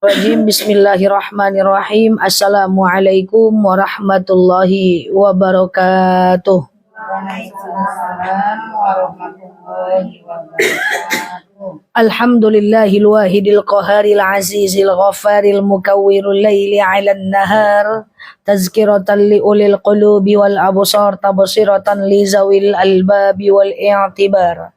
Rajim. Bismillahirrahmanirrahim. Assalamualaikum warahmatullahi wabarakatuh. Waalaikumsalam warahmatullahi wabarakatuh. Alhamdulillahil wahidil qaharil azizil ghafaril mukawwirul laili 'alan nahar tazkiratan li ulil qulubi wal absar tabsiratan li zawil albabi wal i'tibar.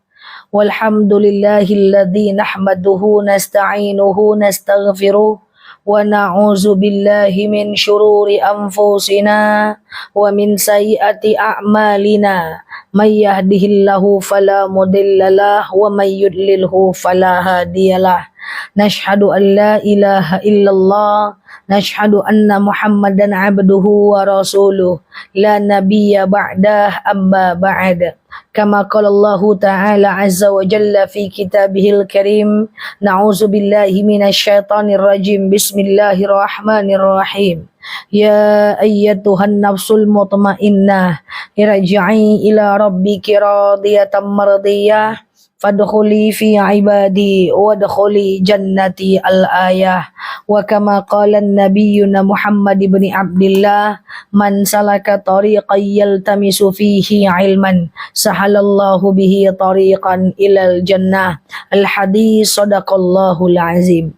Walhamdulillahilladzi nahmaduhu nasta'inuhu nastaghfiruh wa na'udzu billahi min syururi anfusina wa min sayyiati a'malina may yahdihillahu fala mudhillalah wa may yudlilhu fala hadiyalah. Nashhadu an la ilaha illallah nashhadu anna muhammadan abduhu wa rasuluh la nabiyya ba'dah amma ba'd. Kama qala Allah Ta'ala azza wa jalla fi kitabihil karim, na'udzu billahi minasyaitonir rajim. Bismillahirrahmanirrahim. Ya ayyatuhan nafsul mutmainnah irji'i ila rabbiki radiyatan mardiyah fadkhuli fi ibadi wadkhuli jannati al-ayah. Wa kama qala nabiyyuna Muhammad ibn Abdullah, man salaka tariqan yaltamisu fihi ilman sahalallahu bihi tariqan ilal jannah. Al-hadis sadaqallahul azim.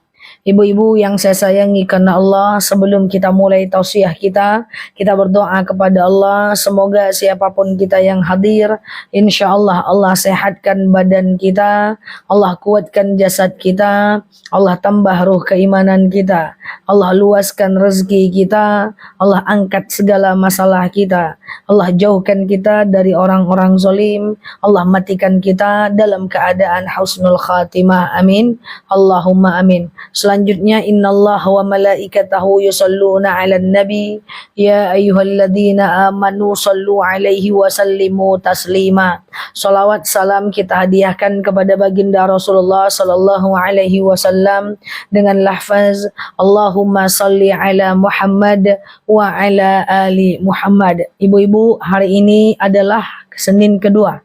Ibu-ibu yang saya sayangi karena Allah, sebelum kita mulai tausiah kita berdoa kepada Allah, semoga siapapun kita yang hadir, insya Allah Allah sehatkan badan kita, Allah kuatkan jasad kita, Allah tambah ruh keimanan kita, Allah luaskan rezeki kita, Allah angkat segala masalah kita, Allah jauhkan kita dari orang-orang zalim, Allah matikan kita dalam keadaan husnul khatimah, amin, Allahumma amin. Selanjutnya, innallaha wa malaikatahu yusalluna 'alan nabi ya ayyuhalladzina amanu sallu 'alaihi wa sallimu taslima. Salawat salam kita hadiahkan kepada baginda Rasulullah sallallahu alaihi wasallam dengan lafaz Allahumma salli ala Muhammad wa ala ali Muhammad. Ibu-ibu, hari ini adalah Senin kedua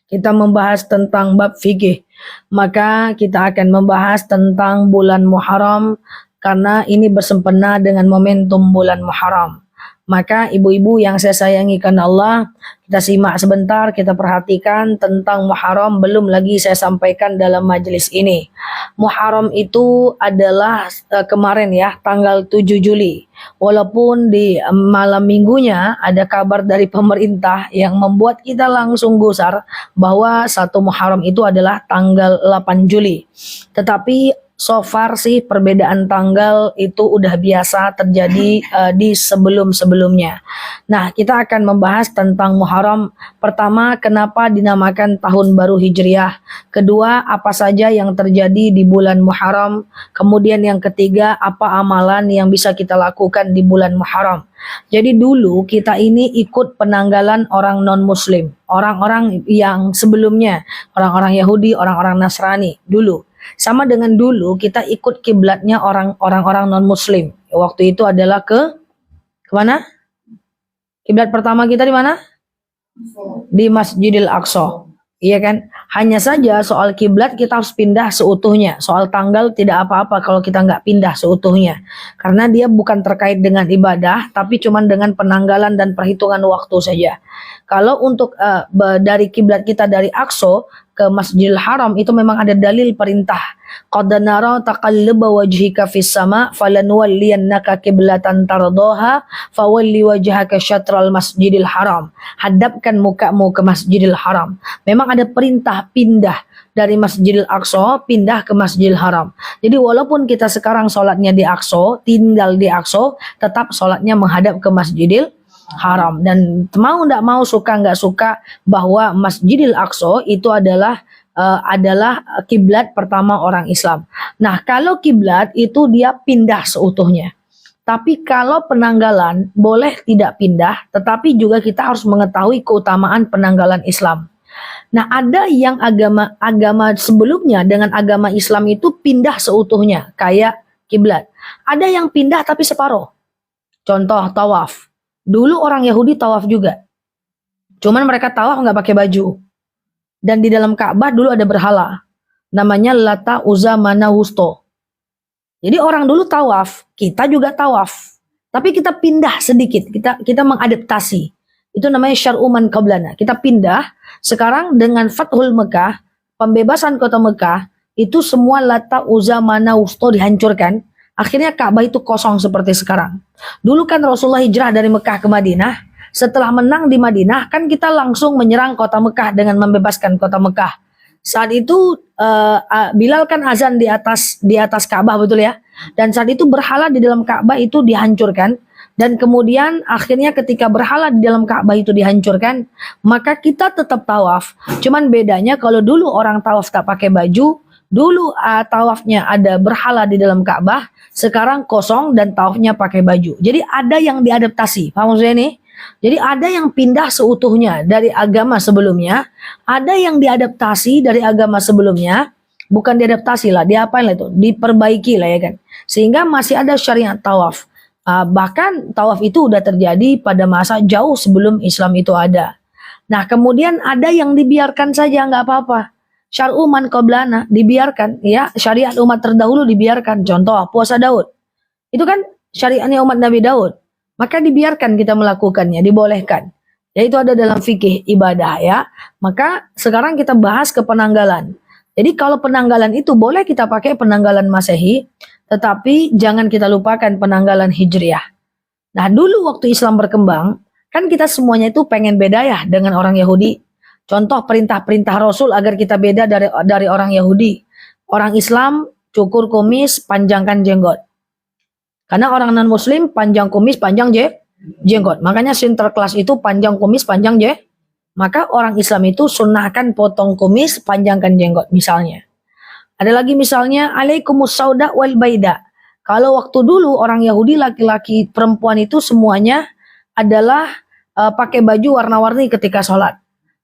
kita membahas tentang bab fikih. Maka kita akan membahas tentang bulan Muharram karena ini bersempena dengan momentum bulan Muharram. Maka ibu-ibu yang saya sayangi karena Allah, kita simak sebentar, kita perhatikan tentang Muharram. Belum lagi saya sampaikan dalam majelis ini. Muharram itu adalah kemarin ya, tanggal 7 Juli. Walaupun di malam minggunya ada kabar dari pemerintah yang membuat kita langsung gusar bahwa 1 Muharram itu adalah tanggal 8 Juli. Tetapi so far sih perbedaan tanggal itu udah biasa terjadi di sebelum-sebelumnya. Nah, kita akan membahas tentang Muharram. Pertama, kenapa dinamakan tahun baru Hijriah. Kedua, apa saja yang terjadi di bulan Muharram. Kemudian yang ketiga, apa amalan yang bisa kita lakukan di bulan Muharram. Jadi dulu kita ini ikut penanggalan orang non-muslim, orang-orang yang sebelumnya, orang-orang Yahudi, orang-orang Nasrani dulu. Sama dengan dulu kita ikut kiblatnya orang-orang non-muslim. Waktu itu adalah ke mana? Kiblat pertama kita di mana? Di Masjidil Aqsa. Iya kan? Hanya saja soal kiblat kita harus pindah seutuhnya. Soal tanggal tidak apa-apa kalau kita nggak pindah seutuhnya. Karena dia bukan terkait dengan ibadah, tapi cuma dengan penanggalan dan perhitungan waktu saja. Kalau untuk dari kiblat kita dari Aqsa ke Masjidil Haram itu memang ada dalil perintah. Qad nara taqallaba wajhika fis sama falanwalliyannaka qiblatan tardaha fawalli wajhaka syatral Masjidil Haram. Hadapkan mukamu ke Masjidil Haram. Memang ada perintah pindah dari Masjidil Aqsa pindah ke Masjidil Haram. Jadi walaupun kita sekarang sholatnya di Aqsa, tinggal di Aqsa, tetap sholatnya menghadap ke Masjidil Haram. Dan mau tidak mau, suka nggak suka, bahwa Masjidil Aqsa itu adalah kiblat pertama orang Islam. Nah, kalau kiblat itu dia pindah seutuhnya. Tapi kalau penanggalan boleh tidak pindah, tetapi juga kita harus mengetahui keutamaan penanggalan Islam. Nah, ada yang agama sebelumnya dengan agama Islam itu pindah seutuhnya, kayak kiblat. Ada yang pindah tapi separuh. Contoh tawaf. Dulu orang Yahudi tawaf juga. Cuman mereka tawaf nggak pakai baju. Dan di dalam Ka'bah dulu ada berhala. Namanya Lata, Uzza, Mana, Wusto. Jadi orang dulu tawaf, kita juga tawaf. Tapi kita pindah sedikit, kita mengadaptasi. Itu namanya syar'u man qablana. Kita pindah, sekarang dengan Fathul Mekah, pembebasan kota Mekah, itu semua Lata, Uzza, Mana, Wusto dihancurkan. Akhirnya Ka'bah itu kosong seperti sekarang. Dulu kan Rasulullah hijrah dari Mekah ke Madinah. Setelah menang di Madinah, kan kita langsung menyerang kota Mekah dengan membebaskan kota Mekah. Saat itu Bilal kan azan di atas Ka'bah, betul ya. Dan saat itu berhala di dalam Ka'bah itu dihancurkan. Dan kemudian akhirnya ketika berhala di dalam Ka'bah itu dihancurkan, maka kita tetap tawaf. Cuman bedanya kalau dulu orang tawaf tak pakai baju, dulu tawafnya ada berhala di dalam Ka'bah, sekarang kosong dan tawafnya pakai baju. Jadi ada yang diadaptasi. Paham maksudnya nih? Jadi ada yang pindah seutuhnya dari agama sebelumnya, ada yang diadaptasi dari agama sebelumnya, bukan diadaptasi lah, diapain lah itu, diperbaiki lah ya kan. Sehingga masih ada syariat tawaf. Bahkan tawaf itu udah terjadi pada masa jauh sebelum Islam itu ada. Nah kemudian ada yang dibiarkan saja nggak apa-apa. Syar'u man qablana dibiarkan, ya syariat umat terdahulu dibiarkan. Contoh puasa Daud, itu kan syariatnya umat Nabi Daud. Maka dibiarkan kita melakukannya, dibolehkan. Yaitu ada dalam fikih ibadah ya. Maka sekarang kita bahas ke penanggalan. Jadi kalau penanggalan itu boleh kita pakai penanggalan Masehi, tetapi jangan kita lupakan penanggalan Hijriah. Nah dulu waktu Islam berkembang, kan kita semuanya itu pengen beda ya dengan orang Yahudi. Contoh perintah-perintah Rasul agar kita beda dari orang Yahudi. Orang Islam cukur kumis, panjangkan jenggot. Karena orang non-muslim panjang kumis, panjang jenggot. Makanya sinterklas itu panjang kumis, panjang Maka orang Islam itu sunnahkan potong kumis, panjangkan jenggot misalnya. Ada lagi misalnya alaikumus sauda wal baida. Kalau waktu dulu orang Yahudi laki-laki perempuan itu semuanya adalah pakai baju warna-warni ketika sholat.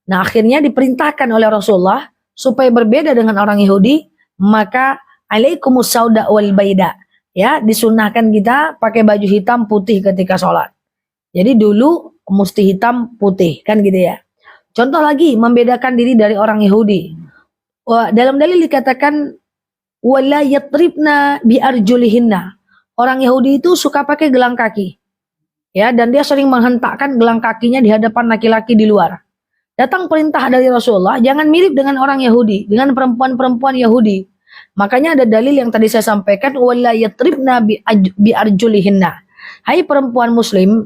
Nah akhirnya diperintahkan oleh Rasulullah supaya berbeda dengan orang Yahudi, maka alaikumus sauda wal baida. Ya, disunahkan kita pakai baju hitam putih ketika sholat. Jadi dulu mesti hitam putih, kan gitu ya. Contoh lagi, membedakan diri dari orang Yahudi. Dalam dalil dikatakan, wala yatribna bi arjulihinna. Orang Yahudi itu suka pakai gelang kaki. Ya, dan dia sering menghentakkan gelang kakinya di hadapan laki-laki di luar. Datang perintah dari Rasulullah, jangan mirip dengan orang Yahudi, dengan perempuan-perempuan Yahudi. Makanya ada dalil yang tadi saya sampaikan, wala yatribna bi arjulihinna. Hai perempuan muslim,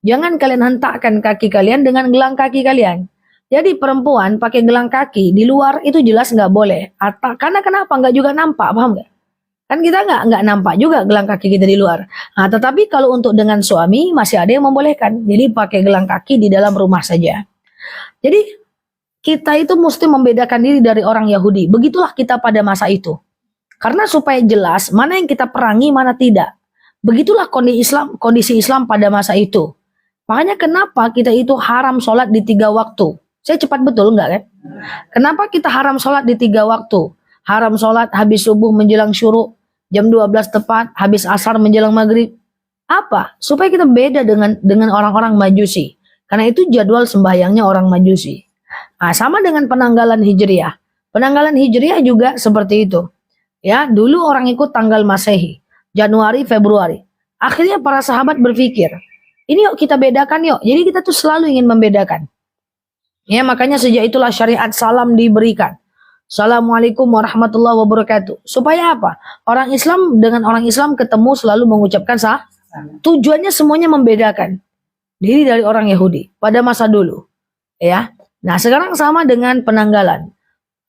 jangan kalian hentakkan kaki kalian dengan gelang kaki kalian. Jadi perempuan pakai gelang kaki di luar itu jelas nggak boleh. Karena kenapa? Nggak juga nampak, paham nggak? Kan kita nggak nampak juga gelang kaki kita di luar. Nah, tetapi kalau untuk dengan suami masih ada yang membolehkan. Jadi pakai gelang kaki di dalam rumah saja. Jadi kita itu mesti membedakan diri dari orang Yahudi. Begitulah kita pada masa itu. Karena supaya jelas mana yang kita perangi, mana tidak. Begitulah kondisi Islam pada masa itu. Makanya kenapa kita itu haram sholat di 3 waktu. Saya cepat betul enggak kan? Kenapa kita haram sholat di 3 waktu? Haram sholat habis subuh menjelang syuruk, jam 12 tepat, habis asar menjelang maghrib. Apa? Supaya kita beda dengan orang-orang Majusi. Karena itu jadwal sembahyangnya orang Majusi. Nah, sama dengan penanggalan Hijriah. Penanggalan Hijriah juga seperti itu. Ya, dulu orang ikut tanggal Masehi, Januari, Februari. Akhirnya para sahabat berpikir, ini yuk kita bedakan yuk. Jadi kita tuh selalu ingin membedakan. Ya, makanya sejak itulah syariat salam diberikan. Assalamualaikum warahmatullahi wabarakatuh. Supaya apa? Orang Islam dengan orang Islam ketemu selalu mengucapkan sah. Tujuannya semuanya membedakan diri dari orang Yahudi pada masa dulu. Ya. Nah sekarang sama dengan penanggalan.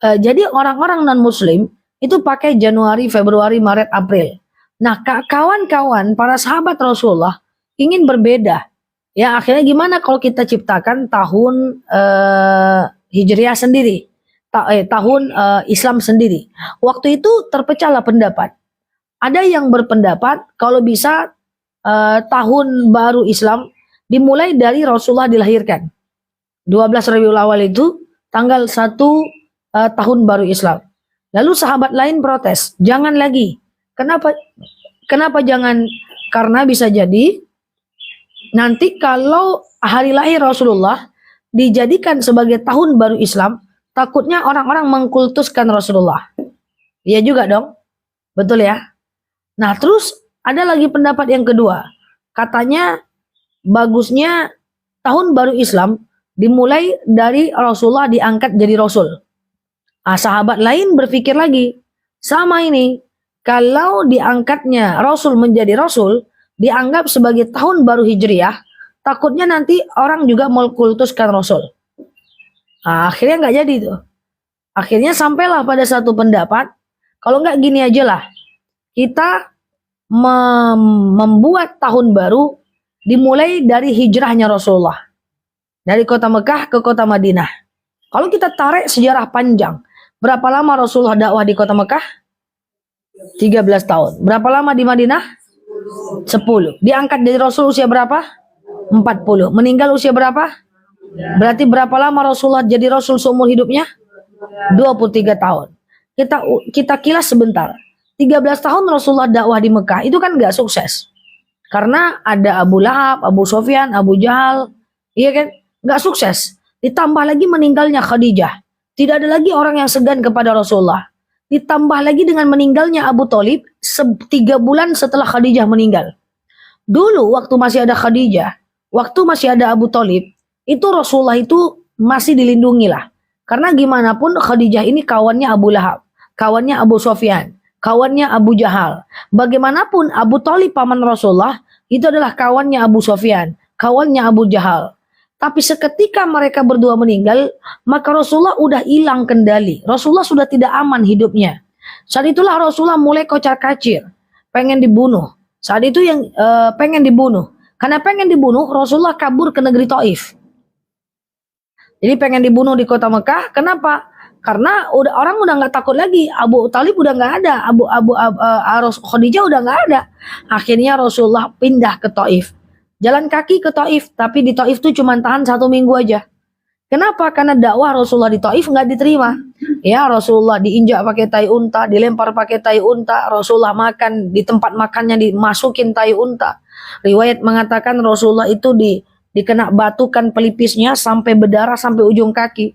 Jadi orang-orang non-muslim itu pakai Januari, Februari, Maret, April. Nah kawan-kawan para sahabat Rasulullah ingin berbeda. Ya akhirnya gimana kalau kita ciptakan tahun Hijriah sendiri. Tahun Islam sendiri. Waktu itu terpecahlah pendapat. Ada yang berpendapat kalau bisa tahun baru Islam dimulai dari Rasulullah dilahirkan. 12 Rabiul Awal itu tanggal 1 tahun baru Islam. Lalu sahabat lain protes, jangan lagi. Kenapa jangan? Karena bisa jadi nanti kalau hari lahir Rasulullah dijadikan sebagai tahun baru Islam, takutnya orang-orang mengkultuskan Rasulullah. Iya juga dong. Betul ya? Nah, terus ada lagi pendapat yang kedua. Katanya bagusnya tahun baru Islam dimulai dari Rasulullah diangkat jadi Rasul. Sahabat lain berpikir lagi, sama ini, kalau diangkatnya Rasul menjadi Rasul, dianggap sebagai tahun baru Hijriah, takutnya nanti orang juga mengkultuskan Rasul. Akhirnya nggak jadi tuh. Akhirnya sampailah pada satu pendapat, kalau nggak gini aja lah, kita membuat tahun baru dimulai dari hijrahnya Rasulullah. Dari kota Mekah ke kota Madinah. Kalau kita tarik sejarah panjang, berapa lama Rasulullah dakwah di kota Mekah? 13 tahun. Berapa lama di Madinah? 10. Diangkat dari Rasul usia berapa? 40. Meninggal usia berapa? Berarti berapa lama Rasulullah jadi Rasul seumur hidupnya? 23 tahun. Kita kilas sebentar. 13 tahun Rasulullah dakwah di Mekah itu kan nggak sukses. Karena ada Abu Lahab, Abu Sufyan, Abu Jahal, iya kan? Nggak sukses. Ditambah lagi meninggalnya Khadijah. Tidak ada lagi orang yang segan kepada Rasulullah. Ditambah lagi dengan meninggalnya Abu Thalib 3 bulan setelah Khadijah meninggal. Dulu waktu masih ada Khadijah, waktu masih ada Abu Thalib, itu Rasulullah itu masih dilindungi lah. Karena gimana pun Khadijah ini kawannya Abu Lahab, kawannya Abu Sufyan, kawannya Abu Jahal. Bagaimanapun Abu Thalib paman Rasulullah itu adalah kawannya Abu Sufyan, kawannya Abu Jahal. Tapi seketika mereka berdua meninggal, maka Rasulullah udah hilang kendali. Rasulullah sudah tidak aman hidupnya. Saat itulah Rasulullah mulai kocar-kacir, pengen dibunuh. Saat itu yang pengen dibunuh. Karena pengen dibunuh, Rasulullah kabur ke negeri Taif. Jadi pengen dibunuh di kota Mekah. Kenapa? Karena orang udah nggak takut lagi. Abu Thalib udah nggak ada. Khadijah udah nggak ada. Akhirnya Rasulullah pindah ke Taif. Jalan kaki ke Taif. Tapi di Taif itu cuma tahan 1 minggu aja. Kenapa? Karena dakwah Rasulullah di Taif nggak diterima. Ya, Rasulullah diinjak pakai tai unta, dilempar pakai tai unta. Rasulullah makan di tempat makannya dimasukin tai unta. Riwayat mengatakan Rasulullah itu dikena batukan pelipisnya sampai berdarah sampai ujung kaki.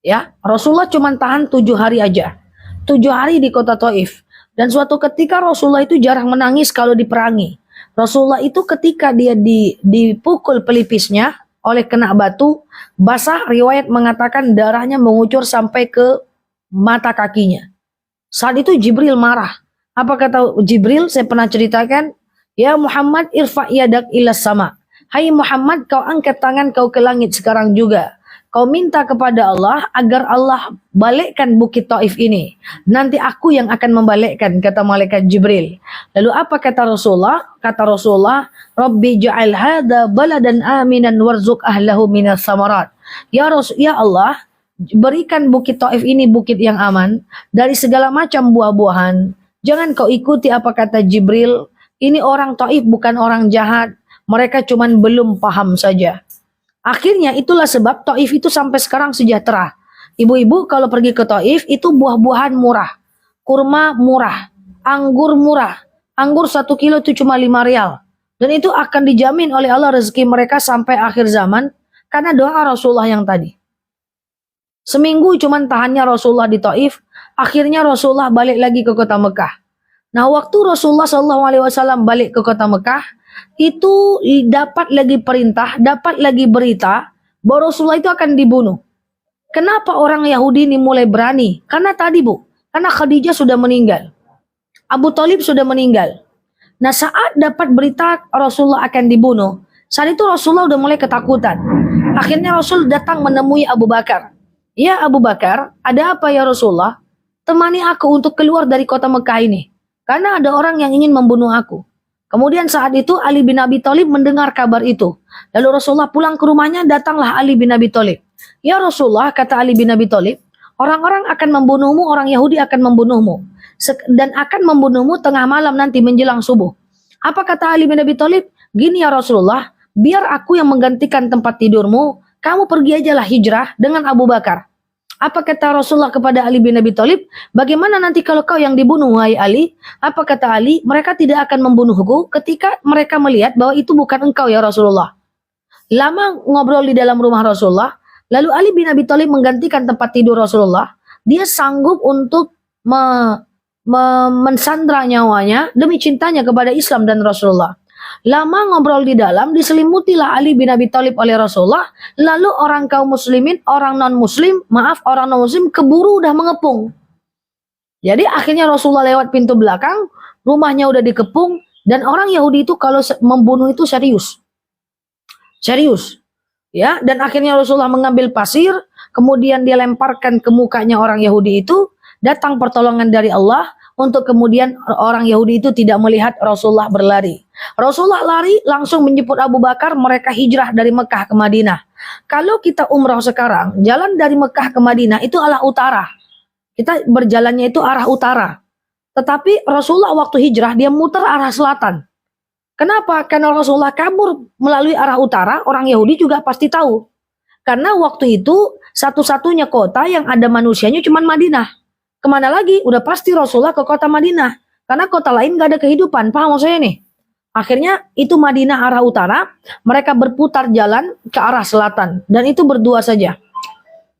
Ya, Rasulullah cuma tahan 7 hari aja. 7 hari di kota Taif. Dan suatu ketika Rasulullah itu jarang menangis kalau diperangi. Rasulullah itu ketika dia dipukul pelipisnya oleh kena batu, basah, riwayat mengatakan darahnya mengucur sampai ke mata kakinya. Saat itu Jibril marah. Apa kata Jibril? Saya pernah ceritakan, ya Muhammad irfa' yadak ilas sama. Hai Muhammad, kau angkat tangan kau ke langit sekarang juga. Kau minta kepada Allah agar Allah balikkan bukit Taif ini. Nanti aku yang akan membalikkan, kata malaikat Jibril. Lalu apa kata Rasulullah? Kata Rasulullah, Rabbi ja'al hadha baladan aminan warzuq ahlahu minas samarat. Ya Allah, berikan bukit Taif ini bukit yang aman dari segala macam buah-buahan. Jangan kau ikuti apa kata Jibril. Ini orang Taif bukan orang jahat. Mereka cuman belum paham saja. Akhirnya itulah sebab Taif itu sampai sekarang sejahtera. Ibu-ibu kalau pergi ke Taif itu buah-buahan murah. Kurma murah. Anggur murah. Anggur 1 kilo itu cuma 5 rial. Dan itu akan dijamin oleh Allah rezeki mereka sampai akhir zaman. Karena doa Rasulullah yang tadi. Seminggu cuman tahannya Rasulullah di Taif. Akhirnya Rasulullah balik lagi ke kota Mekah. Nah, waktu Rasulullah SAW balik ke kota Mekah, itu dapat lagi perintah, dapat lagi berita bahwa Rasulullah itu akan dibunuh. Kenapa orang Yahudi ini mulai berani? Karena tadi karena Khadijah sudah meninggal. Abu Thalib sudah meninggal. Nah, saat dapat berita Rasulullah akan dibunuh, saat itu Rasulullah udah mulai ketakutan. Akhirnya Rasul datang menemui Abu Bakar. Ya Abu Bakar, ada apa ya Rasulullah? Temani aku untuk keluar dari kota Mekah ini. Karena ada orang yang ingin membunuh aku. Kemudian saat itu Ali bin Abi Thalib mendengar kabar itu. Lalu Rasulullah pulang ke rumahnya, datanglah Ali bin Abi Thalib. Ya Rasulullah, kata Ali bin Abi Thalib, orang-orang akan membunuhmu, orang Yahudi akan membunuhmu. Dan akan membunuhmu tengah malam nanti menjelang subuh. Apa kata Ali bin Abi Thalib? Gini ya Rasulullah, biar aku yang menggantikan tempat tidurmu, kamu pergi ajalah hijrah dengan Abu Bakar. Apa kata Rasulullah kepada Ali bin Abi Thalib? Bagaimana nanti kalau kau yang dibunuh, wahai Ali? Apa kata Ali? Mereka tidak akan membunuhku ketika mereka melihat bahwa itu bukan engkau ya Rasulullah. Lama ngobrol di dalam rumah Rasulullah. Lalu Ali bin Abi Thalib menggantikan tempat tidur Rasulullah. Dia sanggup untuk mensandra nyawanya demi cintanya kepada Islam dan Rasulullah. Lama ngobrol di dalam, diselimutilah Ali bin Abi Thalib oleh Rasulullah. Lalu orang kaum muslimin, orang non muslim keburu udah mengepung. Jadi akhirnya Rasulullah lewat pintu belakang, rumahnya udah dikepung, dan orang Yahudi itu kalau membunuh itu serius. Serius. Ya, dan akhirnya Rasulullah mengambil pasir, kemudian dia lemparkan ke mukanya orang Yahudi itu, datang pertolongan dari Allah, untuk kemudian orang Yahudi itu tidak melihat Rasulullah berlari. Rasulullah lari langsung menjemput Abu Bakar, mereka hijrah dari Mekah ke Madinah. Kalau kita umrah sekarang, jalan dari Mekah ke Madinah itu arah utara. Kita berjalannya itu arah utara. Tetapi Rasulullah waktu hijrah dia muter arah selatan. Kenapa? Karena Rasulullah kabur melalui arah utara, orang Yahudi juga pasti tahu. Karena waktu itu satu-satunya kota yang ada manusianya cuma Madinah. Kemana lagi? Udah pasti Rasulullah ke kota Madinah. Karena kota lain gak ada kehidupan. Paham maksudnya nih? Akhirnya itu Madinah arah utara. Mereka berputar jalan ke arah selatan. Dan itu berdua saja.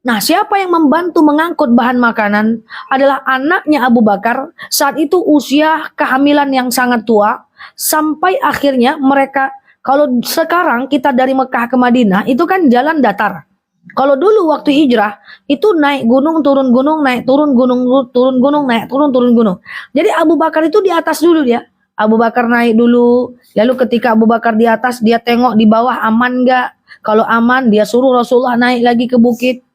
Nah, siapa yang membantu mengangkut bahan makanan adalah anaknya Abu Bakar. Saat itu usia kehamilan yang sangat tua. Sampai akhirnya mereka, kalau sekarang kita dari Mekah ke Madinah, itu kan jalan datar. Kalau dulu waktu hijrah, itu naik gunung, turun gunung, naik turun gunung, turun gunung, naik turun, turun gunung. Jadi Abu Bakar itu di atas dulu dia. Abu Bakar naik dulu, lalu ketika Abu Bakar di atas, dia tengok di bawah aman enggak. Kalau aman, dia suruh Rasulullah naik lagi ke bukit.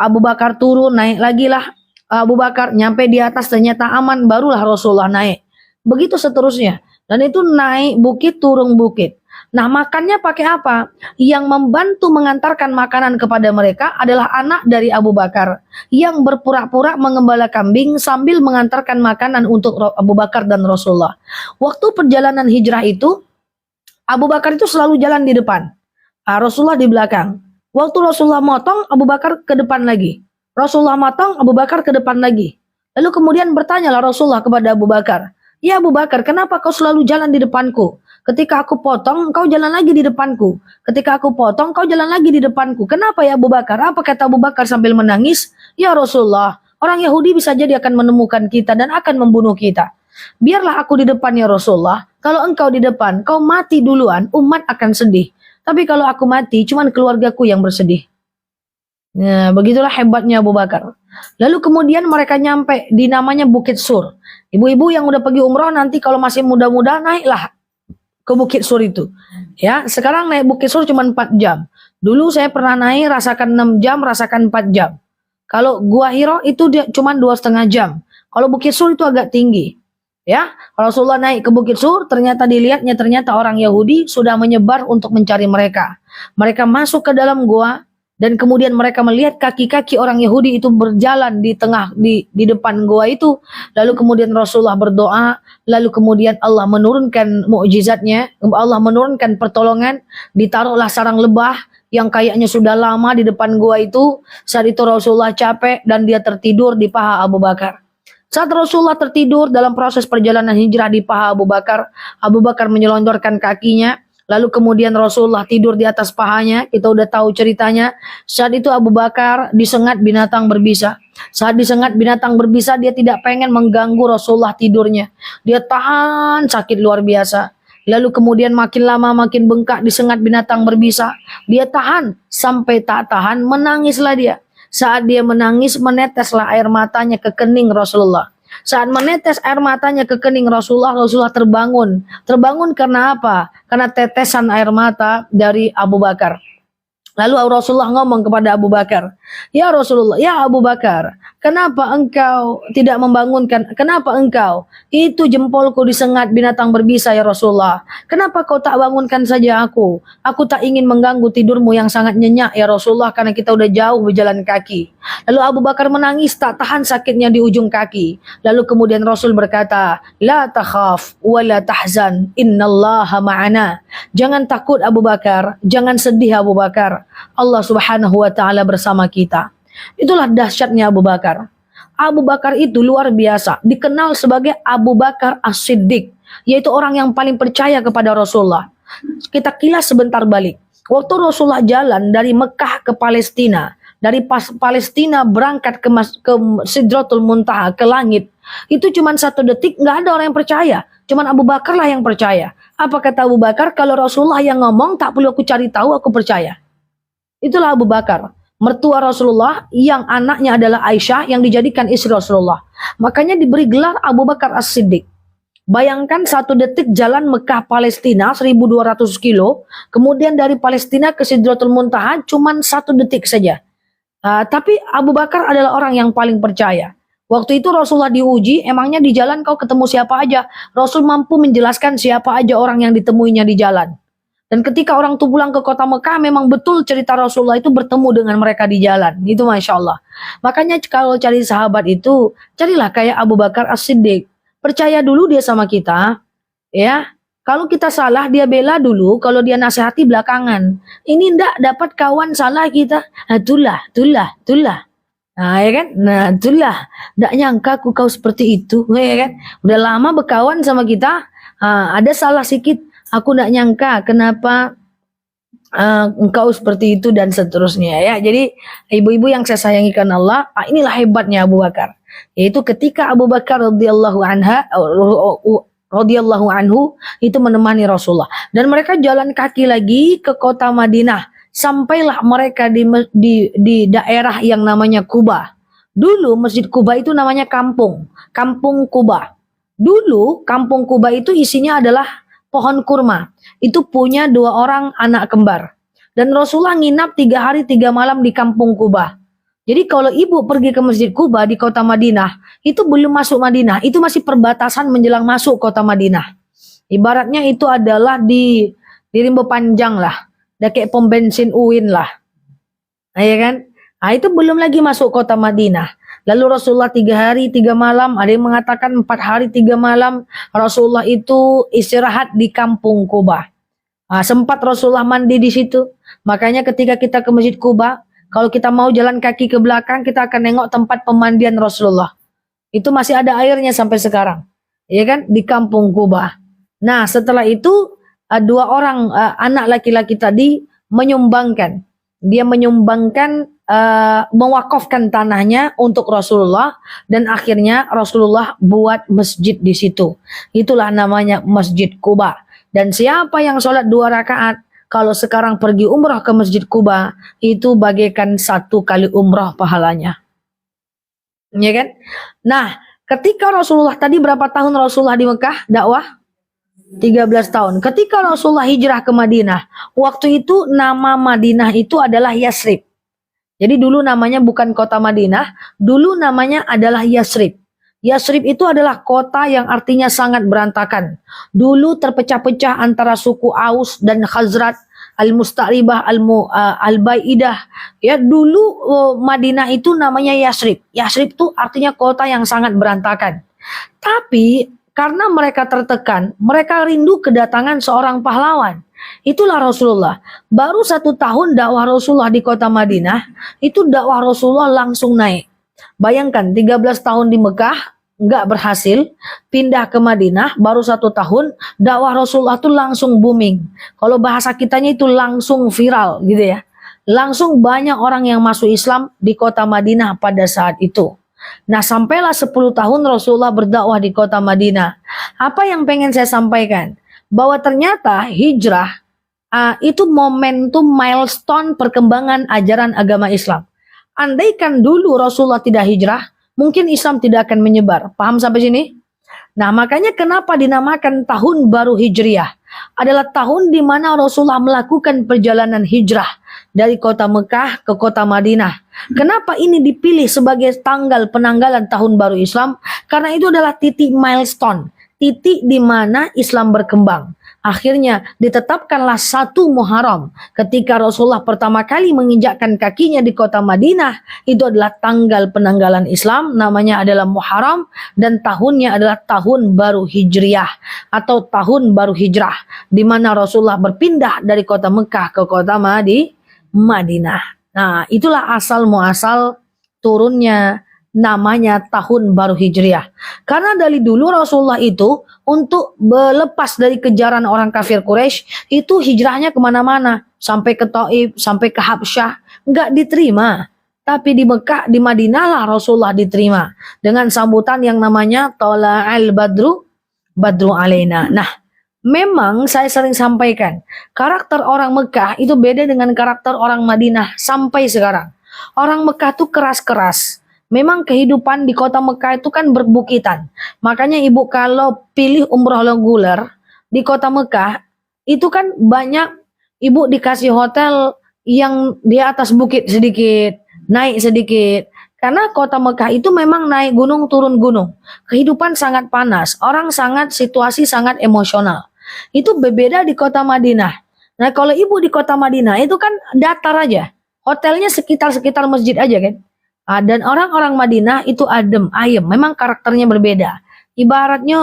Abu Bakar turun, naik lagi lah. Abu Bakar nyampe di atas, ternyata aman, barulah Rasulullah naik. Begitu seterusnya. Dan itu naik bukit, turun bukit. Nah, makannya pakai apa? Yang membantu mengantarkan makanan kepada mereka adalah anak dari Abu Bakar yang berpura-pura mengembala kambing sambil mengantarkan makanan untuk Abu Bakar dan Rasulullah. Waktu perjalanan hijrah itu, Abu Bakar itu selalu jalan di depan, Rasulullah di belakang. Waktu Rasulullah motong, Abu Bakar ke depan lagi. Rasulullah motong, Abu Bakar ke depan lagi. Lalu kemudian bertanyalah Rasulullah kepada Abu Bakar, "Ya Abu Bakar, kenapa kau selalu jalan di depanku? Ketika aku potong, kau jalan lagi di depanku. Ketika aku potong, kau jalan lagi di depanku. Kenapa ya Abu Bakar?" Apa kata Abu Bakar sambil menangis? "Ya Rasulullah, orang Yahudi bisa jadi akan menemukan kita dan akan membunuh kita. Biarlah aku di depan ya Rasulullah. Kalau engkau di depan, kau mati duluan, umat akan sedih. Tapi kalau aku mati, cuman keluargaku yang bersedih." Nah, begitulah hebatnya Abu Bakar. Lalu kemudian mereka nyampe di namanya Bukit Sur. Ibu-ibu yang udah pergi umroh nanti kalau masih muda-muda naiklah ke Bukit Sur itu. Ya, sekarang naik Bukit Sur cuma 4 jam. Dulu saya pernah naik rasakan 6 jam, rasakan 4 jam. Kalau Gua Hiro itu dia cuma 2,5 jam. Kalau Bukit Sur itu agak tinggi. Ya, Rasulullah naik ke Bukit Sur, ternyata ternyata orang Yahudi sudah menyebar untuk mencari mereka. Mereka masuk ke dalam gua dan kemudian mereka melihat kaki-kaki orang Yahudi itu berjalan di depan gua itu. Lalu kemudian Rasulullah berdoa, lalu kemudian Allah menurunkan mukjizatnya, Allah menurunkan pertolongan, ditaruhlah sarang lebah yang kayaknya sudah lama di depan gua itu. Saat itu Rasulullah capek dan dia tertidur di paha Abu Bakar. Saat Rasulullah tertidur dalam proses perjalanan hijrah di paha Abu Bakar menyelontorkan kakinya, lalu kemudian Rasulullah tidur di atas pahanya. Kita udah tahu ceritanya. Saat itu Abu Bakar disengat binatang berbisa. Saat disengat binatang berbisa, dia tidak pengen mengganggu Rasulullah tidurnya. Dia tahan sakit luar biasa. Lalu kemudian makin lama makin bengkak disengat binatang berbisa. Dia tahan sampai tak tahan, menangislah dia. Saat dia menangis, meneteslah air matanya ke kening Rasulullah. Saat menetes air matanya ke kening Rasulullah, Rasulullah terbangun. Terbangun karena apa? Karena tetesan air mata dari Abu Bakar. Lalu Rasulullah ngomong kepada Abu Bakar, "Ya Rasulullah, ya Abu Bakar, kenapa engkau tidak membangunkan? Kenapa engkau? Itu jempolku disengat binatang berbisa ya Rasulullah. Kenapa kau tak bangunkan saja aku? Aku tak ingin mengganggu tidurmu yang sangat nyenyak ya Rasulullah, karena kita udah jauh berjalan kaki." Lalu Abu Bakar menangis tak tahan sakitnya di ujung kaki. Lalu kemudian Rasul berkata, "La takhaf wa la tahzan, innallaha ma'ana." Jangan takut Abu Bakar, jangan sedih Abu Bakar. Allah Subhanahu wa taala bersama kita. Itulah dahsyatnya Abu Bakar. Abu Bakar itu luar biasa, dikenal sebagai Abu Bakar As-Siddiq, yaitu orang yang paling percaya kepada Rasulullah. Kita kilas sebentar balik. Waktu Rasulullah jalan dari Mekah ke Palestina, dari Palestina berangkat ke Sidratul Muntaha, ke langit, itu cuma 1 detik, nggak ada orang yang percaya. Cuman Abu Bakar lah yang percaya. Apa kata Abu Bakar? Kalau Rasulullah yang ngomong, tak perlu aku cari tahu, aku percaya. Itulah Abu Bakar, mertua Rasulullah yang anaknya adalah Aisyah yang dijadikan istri Rasulullah. Makanya diberi gelar Abu Bakar As-Siddiq. Bayangkan 1 detik jalan Mekah Palestina 1200 kilo, kemudian dari Palestina ke Sidratul Muntaha cuman 1 detik saja. Tapi Abu Bakar adalah orang yang paling percaya. Waktu itu Rasulullah diuji, emangnya di jalan kau ketemu siapa aja? Rasul mampu menjelaskan siapa aja orang yang ditemuinya di jalan. Dan ketika orang itu pulang ke kota Mekah, memang betul cerita Rasulullah itu bertemu dengan mereka di jalan. Itu Masya Allah. Makanya kalau cari sahabat itu, carilah kayak Abu Bakar As-Siddiq. Percaya dulu dia sama kita, ya. Kalau kita salah, dia bela dulu. Kalau dia nasihati belakangan. Ini ndak dapat kawan salah kita. Itulah. Nah, ya kan? Nah, itulah. Ndak nyangka kau seperti itu, ya kan? Udah lama berkawan sama kita, ada salah sedikit. Aku ndak nyangka kenapa engkau seperti itu dan seterusnya, ya. Jadi ibu-ibu yang saya sayangi karena Allah, inilah hebatnya Abu Bakar. Yaitu ketika Abu Bakar radhiyallahu anhu itu menemani Rasulullah dan mereka jalan kaki lagi ke kota Madinah, sampailah mereka di daerah yang namanya Kuba. Dulu Masjid Kuba itu namanya kampung Kuba. Dulu kampung Kuba itu isinya adalah pohon kurma. Itu punya 2 orang anak kembar. Dan Rasulullah nginap 3 hari 3 malam di kampung Kuba. Jadi kalau ibu pergi ke Masjid Kuba di kota Madinah, itu belum masuk Madinah, itu masih perbatasan menjelang masuk kota Madinah. Ibaratnya itu adalah di Rimbo Panjang lah, udah kayak pom bensin UIN lah, ya kan? Nah, itu belum lagi masuk kota Madinah. Lalu Rasulullah 3 hari 3 malam, ada yang mengatakan 4 hari 3 malam, Rasulullah itu istirahat di kampung Kuba. Sempat Rasulullah mandi di situ. Makanya ketika kita ke Masjid Kuba, kalau kita mau jalan kaki ke belakang, kita akan nengok tempat pemandian Rasulullah. Itu masih ada airnya sampai sekarang. Ya kan? Di kampung Kuba. Nah, setelah itu 2 orang anak laki-laki tadi menyumbangkan. Dia menyumbangkan, mewakafkan tanahnya untuk Rasulullah. Dan akhirnya Rasulullah buat masjid di situ. Itulah namanya Masjid Kuba. Dan siapa yang sholat 2 rakaat, kalau sekarang pergi umrah ke Masjid Kuba, itu bagaikan 1 kali umrah pahalanya. Ya kan? Nah, ketika Rasulullah tadi berapa tahun Rasulullah di Mekah dakwah? 13 tahun. Ketika Rasulullah hijrah ke Madinah, waktu itu nama Madinah itu adalah Yasrib. Jadi dulu namanya bukan kota Madinah, dulu namanya adalah Yasrib. Yasrib itu adalah kota yang artinya sangat berantakan. Dulu terpecah-pecah antara suku Aus dan Khazraj, Al-Musta'ribah, Al-Baidah. Ya, dulu Madinah itu namanya Yasrib. Yasrib itu artinya kota yang sangat berantakan. Tapi karena mereka tertekan, mereka rindu kedatangan seorang pahlawan. Itulah Rasulullah. Baru 1 tahun dakwah Rasulullah di kota Madinah, itu dakwah Rasulullah langsung naik. Bayangkan 13 tahun di Mekah nggak berhasil, pindah ke Madinah baru 1 tahun, dakwah Rasulullah tuh langsung booming. Kalau bahasa kitanya itu langsung viral gitu ya. Langsung banyak orang yang masuk Islam di kota Madinah pada saat itu. Nah, sampailah 10 tahun Rasulullah berdakwah di kota Madinah. Apa yang pengen saya sampaikan? Bahwa ternyata hijrah itu momentum milestone perkembangan ajaran agama Islam. Andaikan dulu Rasulullah tidak hijrah, mungkin Islam tidak akan menyebar. Paham sampai sini? Nah, makanya kenapa dinamakan tahun baru Hijriah? Adalah tahun di mana Rasulullah melakukan perjalanan hijrah dari kota Mekah ke kota Madinah. Kenapa ini dipilih sebagai tanggal penanggalan tahun baru Islam? Karena itu adalah titik milestone, titik di mana Islam berkembang. Akhirnya ditetapkanlah 1 Muharram ketika Rasulullah pertama kali menginjakkan kakinya di kota Madinah. Itu adalah tanggal penanggalan Islam, namanya adalah Muharram, dan tahunnya adalah tahun baru Hijriah atau tahun baru hijrah, di mana Rasulullah berpindah dari kota Mekah ke kota Madinah. Nah, itulah asal muasal turunnya namanya tahun baru Hijriah. Karena dari dulu Rasulullah itu untuk lepas dari kejaran orang kafir Quraisy itu hijrahnya kemana-mana, sampai ke Taif, sampai ke Habsyah, nggak diterima. Tapi di Mekah, di Madinah lah Rasulullah diterima dengan sambutan yang namanya Tala'al Badru alaina. Nah, memang saya sering sampaikan, karakter orang Mekah itu beda dengan karakter orang Madinah sampai sekarang. Orang Mekah tuh keras-keras. Memang kehidupan di kota Mekah itu kan berbukitan. Makanya ibu kalau pilih umroh reguler di kota Mekah, itu kan banyak ibu dikasih hotel yang di atas bukit sedikit, naik sedikit. Karena kota Mekah itu memang naik gunung turun gunung. Kehidupan sangat panas, orang sangat situasi sangat emosional. Itu berbeda di kota Madinah. Nah kalau ibu di kota Madinah itu kan datar aja. Hotelnya sekitar masjid aja kan. Dan orang-orang Madinah itu adem, ayem. Memang karakternya berbeda. Ibaratnya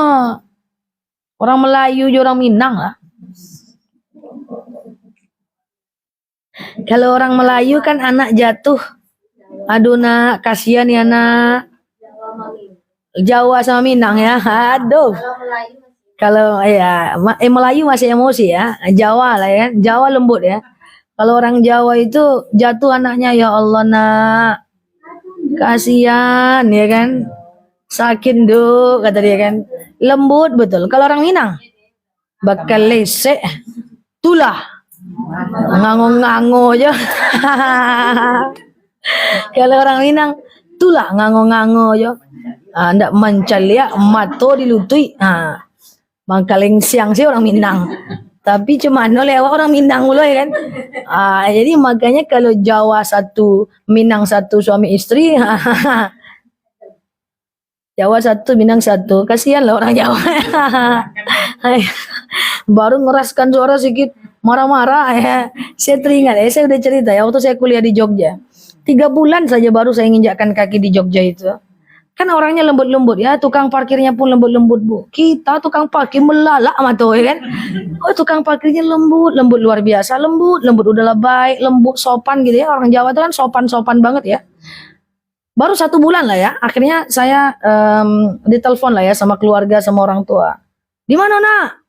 orang Melayu, orang Minang lah. Kalau orang Melayu kan anak jatuh. Aduh nak, kasihan ya nak. Jawa sama Minang ya. Aduh. Kalau ya Melayu masih emosi ya. Jawa lah ya. Jawa lembut ya. Kalau orang Jawa itu jatuh anaknya, ya Allah nak. Kasihan ya kan. Sakit duk kata dia kan. Lembut betul. Kalau orang Minang bakal lesek tulah ngango-ngango aja. Kalau orang Minang tulah ngango-ngango aja. Ndak mancalia mato dilutui. Mangkaleng siang sih orang Minang. Tapi cuma lewat orang Minang mulu ya kan. Jadi makanya kalau Jawa satu, Minang satu suami istri. Jawa satu, Minang satu. Kasihan lah orang Jawa. Baru ngeraskan suara sedikit marah-marah ya. Saya teringat saya udah cerita ya waktu saya kuliah di Jogja. 3 bulan saja baru saya nginjakkan kaki di Jogja itu. Kan orangnya lembut-lembut ya, tukang parkirnya pun lembut-lembut bu. Kita tukang parkir melalak sama tuh ya kan. Oh tukang parkirnya lembut luar biasa, lembut udahlah baik, lembut sopan gitu ya. Orang Jawa itu kan sopan banget ya. Baru 1 bulan lah ya, akhirnya saya ditelepon lah ya sama keluarga sama orang tua. Di mana nak?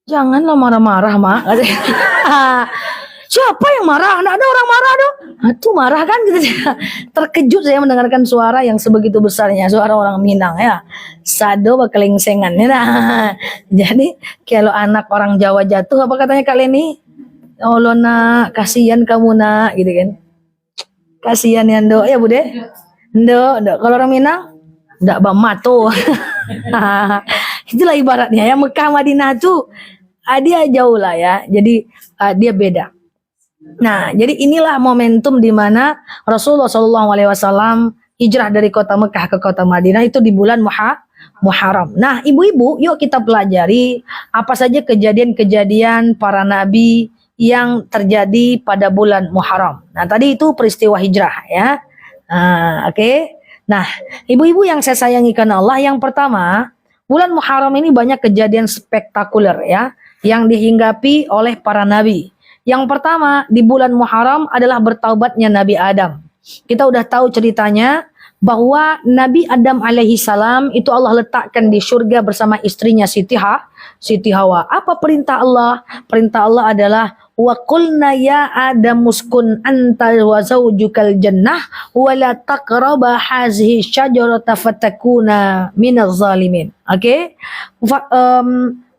Janganlah marah-marah mak. Siapa yang marah? Nggak ada orang marah dong. Tuh marah kan gitu. Terkejut saya mendengarkan suara yang sebegitu besarnya, suara orang Minang ya. Sado bakelingsengan ya. Nah. Jadi kalau anak orang Jawa jatuh apa katanya kali ini? Allah nak, kasihan kamu nak gitu kan. Kasihan ya Ndo ya Bude. Ndo. Kalau orang Minang ndak bamato. Itulah ibaratnya ya Mekah Madinah tuh dia jauh lah ya. Jadi dia beda. Nah, jadi inilah momentum di mana Rasulullah SAW hijrah dari kota Mekah ke kota Madinah itu di bulan Muharram. Nah, ibu-ibu, yuk kita pelajari apa saja kejadian-kejadian para nabi yang terjadi pada bulan Muharram. Nah, tadi itu peristiwa hijrah ya. Oke. Nah, ibu-ibu yang saya sayangi karena Allah, yang pertama, bulan Muharram ini banyak kejadian spektakuler ya yang dihinggapi oleh para nabi. Yang pertama di bulan Muharram adalah bertaubatnya Nabi Adam. Kita udah tahu ceritanya bahwa Nabi Adam alaihi salam itu Allah letakkan di surga bersama istrinya Siti Hawa. Apa perintah Allah? Perintah Allah adalah wa qulna ya Adam uskun anta wa zawjukal jannah wa la taqraba hazihi syajarata fatakuna minaz zalimin. Oke?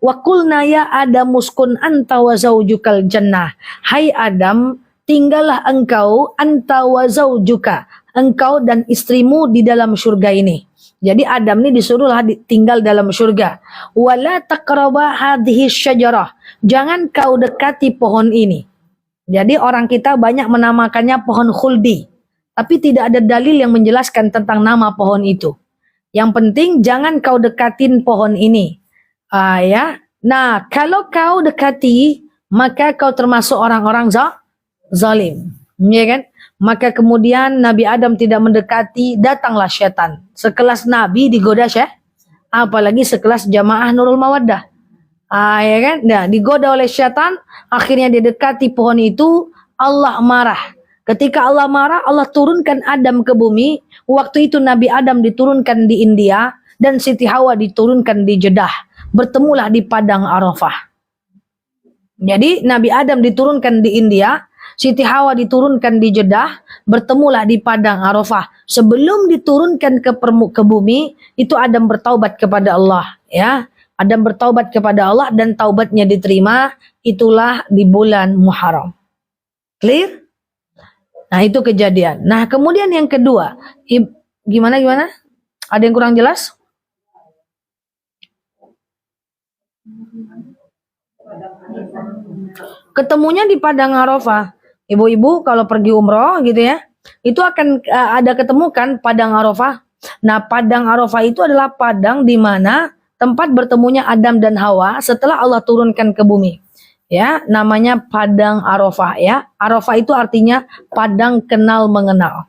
Wa qulna ya Adam uskun anta wa zaujukal jannah. Hai Adam, tinggallah engkau anta wa zaujuka, engkau dan istrimu di dalam surga ini. Jadi Adam ini disuruhlah tinggal dalam surga. Wala taqraba hadhihi syajarah. Jangan kau dekati pohon ini. Jadi orang kita banyak menamakannya pohon khuldi, tapi tidak ada dalil yang menjelaskan tentang nama pohon itu. Yang penting jangan kau dekatin pohon ini. Ya. Nah, kalau kau dekati, maka kau termasuk orang-orang zalim. Ya kan? Maka kemudian Nabi Adam tidak mendekati, datanglah syaitan. Sekelas Nabi digoda apalagi sekelas jamaah Nurul Mawaddah. Ya kan? Nah, digoda oleh syaitan, akhirnya dia dekati pohon itu, Allah marah. Ketika Allah marah, Allah turunkan Adam ke bumi. Waktu itu Nabi Adam diturunkan di India dan Siti Hawa diturunkan di Jeddah. Bertemulah di padang Arafah. Jadi Nabi Adam diturunkan di India, Siti Hawa diturunkan di Jeddah, bertemulah di padang Arafah. Sebelum diturunkan ke bumi, itu Adam bertaubat kepada Allah, ya. Adam bertaubat kepada Allah dan taubatnya diterima, itulah di bulan Muharram. Clear? Nah, itu kejadian. Nah, kemudian yang kedua, gimana? Ada yang kurang jelas? Ketemunya di padang Arafah. Ibu-ibu kalau pergi umroh gitu ya, itu akan ada ketemukan padang Arafah. Nah, padang Arafah itu adalah padang di mana tempat bertemunya Adam dan Hawa setelah Allah turunkan ke bumi. Ya, namanya padang Arafah ya. Arafah itu artinya padang kenal mengenal.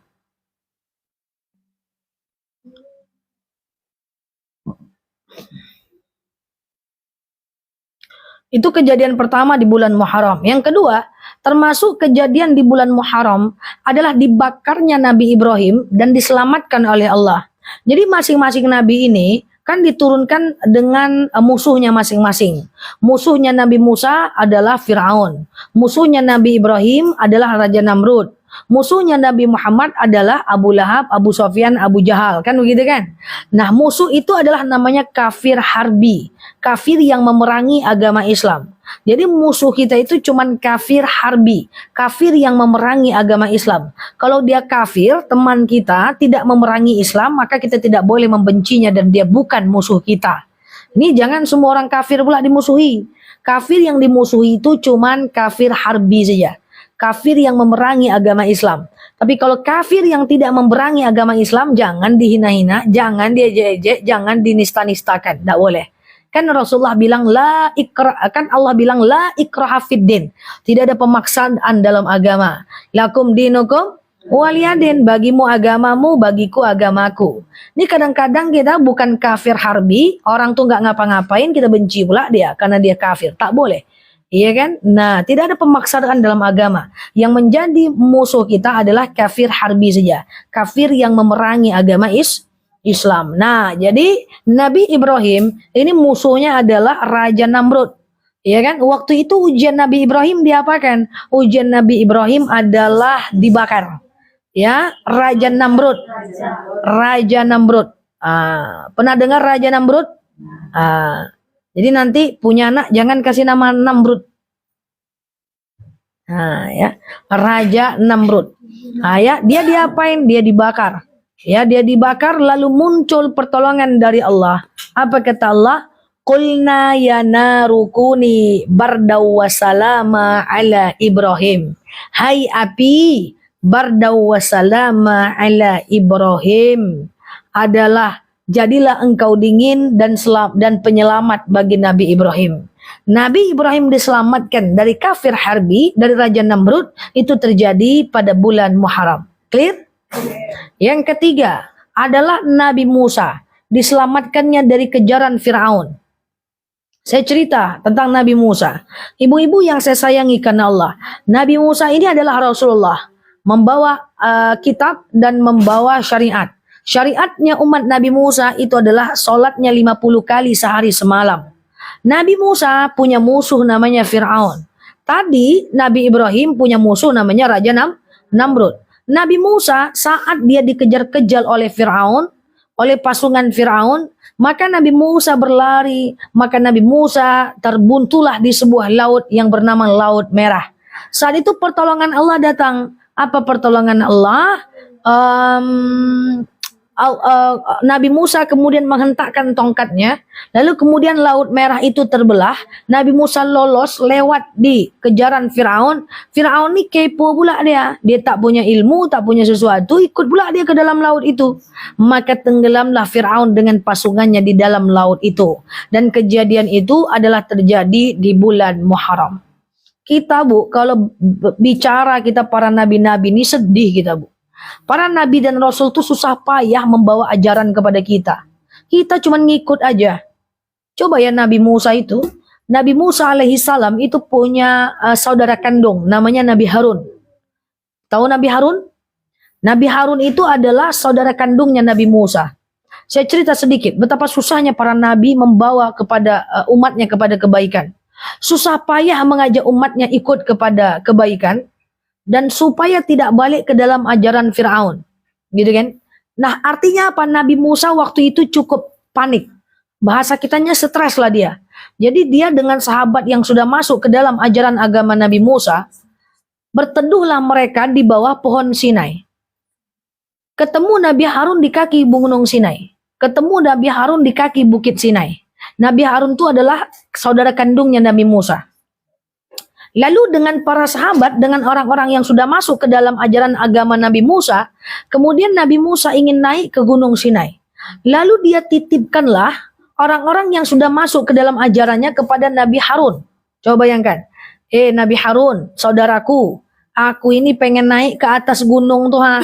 Itu kejadian pertama di bulan Muharram. Yang kedua, termasuk kejadian di bulan Muharram adalah dibakarnya Nabi Ibrahim dan diselamatkan oleh Allah. Jadi masing-masing nabi ini kan diturunkan dengan musuhnya masing-masing. Musuhnya Nabi Musa adalah Fir'aun. Musuhnya Nabi Ibrahim adalah Raja Namrud. Musuhnya Nabi Muhammad adalah Abu Lahab, Abu Sofyan, Abu Jahal. Kan begitu kan? Nah, musuh itu adalah namanya kafir harbi. Kafir yang memerangi agama Islam. Jadi musuh kita itu cuman kafir harbi. Kafir yang memerangi agama Islam. Kalau dia kafir, teman kita tidak memerangi Islam, maka kita tidak boleh membencinya dan dia bukan musuh kita. Ini jangan semua orang kafir pula dimusuhi. Kafir yang dimusuhi itu cuman kafir harbi saja. Kafir yang memerangi agama Islam. Tapi kalau kafir yang tidak memerangi agama Islam, jangan dihina-hina, jangan diejek-ejek, jangan dinista-nistakan. Tidak boleh. Kan Rasulullah bilang kan Allah bilang la ikraha fiddin. Tidak ada pemaksaan dalam agama. Lakum dinukum waliyadin, bagimu agamamu, bagiku agamaku. Ini kadang-kadang kita bukan kafir harbi, orang tuh nggak ngapa-ngapain, kita benci pula dia karena dia kafir. Tak boleh. Iya kan? Nah, tidak ada pemaksaan dalam agama. Yang menjadi musuh kita adalah kafir harbi saja. Kafir yang memerangi agama Islam. Nah, jadi Nabi Ibrahim ini musuhnya adalah Raja Namrud. Iya kan? Waktu itu ujian Nabi Ibrahim diapakan? Ujian Nabi Ibrahim adalah dibakar. Ya, Raja Namrud. Raja Namrud. Pernah dengar Raja Namrud? Jadi nanti punya anak jangan kasih nama Namrud. Ya, Raja Namrud. Ya, dia diapain? Dia dibakar. Ya, dia dibakar lalu muncul pertolongan dari Allah. Apa kata Allah? Qulna ya narukuni bardaw wa salama ala Ibrahim. Hai api, bardaw wa salama ala Ibrahim adalah jadilah engkau dingin dan penyelamat bagi Nabi Ibrahim. Nabi Ibrahim diselamatkan dari kafir harbi, dari Raja Namrud, itu terjadi pada bulan Muharram. Clear? Yang ketiga adalah Nabi Musa, diselamatkannya dari kejaran Fir'aun. Saya cerita tentang Nabi Musa. Ibu-ibu yang saya sayangi karena Allah, Nabi Musa ini adalah Rasulullah, membawa kitab dan membawa syariat. Syariatnya umat Nabi Musa itu adalah sholatnya 50 kali sehari semalam. Nabi Musa punya musuh namanya Fir'aun. Tadi Nabi Ibrahim punya musuh namanya Raja Namrud. Nabi Musa saat dia dikejar-kejar oleh Fir'aun, oleh pasukan Fir'aun, maka Nabi Musa berlari, maka Nabi Musa terbuntulah di sebuah laut yang bernama Laut Merah. Saat itu pertolongan Allah datang. Apa pertolongan Allah? Nabi Musa kemudian menghentakkan tongkatnya, lalu kemudian Laut Merah itu terbelah. Nabi Musa lolos lewat di kejaran Fir'aun. Fir'aun ini kepo pula dia tak punya ilmu, tak punya sesuatu, ikut pula dia ke dalam laut itu. Maka tenggelamlah Fir'aun dengan pasukannya di dalam laut itu. Dan kejadian itu adalah terjadi di bulan Muharram. Kita Bu, kalau bicara kita para nabi-nabi ini sedih kita Bu. Para nabi dan rasul itu susah payah membawa ajaran kepada kita. Kita cuma ngikut aja. Coba ya Nabi Musa itu. Nabi Musa alaihi salam itu punya saudara kandung. Namanya Nabi Harun. Tahu Nabi Harun? Nabi Harun itu adalah saudara kandungnya Nabi Musa. Saya cerita sedikit. Betapa susahnya para nabi membawa kepada umatnya kepada kebaikan. Susah payah mengajak umatnya ikut kepada kebaikan. dan supaya tidak balik ke dalam ajaran Fir'aun. Gitu kan? Nah, artinya apa? Nabi Musa waktu itu cukup panik. Bahasa kitanya stres lah dia. Jadi dia dengan sahabat yang sudah masuk ke dalam ajaran agama Nabi Musa, berteduhlah mereka di bawah pohon Sinai. Ketemu Nabi Harun di kaki Gunung Sinai. Ketemu Nabi Harun di kaki Bukit Sinai. Nabi Harun itu adalah saudara kandungnya Nabi Musa. Lalu dengan para sahabat, dengan orang-orang yang sudah masuk ke dalam ajaran agama Nabi Musa, kemudian Nabi Musa ingin naik ke Gunung Sinai. Lalu dia titipkanlah orang-orang yang sudah masuk ke dalam ajarannya kepada Nabi Harun. Coba bayangkan, Nabi Harun, saudaraku, aku ini pengen naik ke atas gunung tuh ha.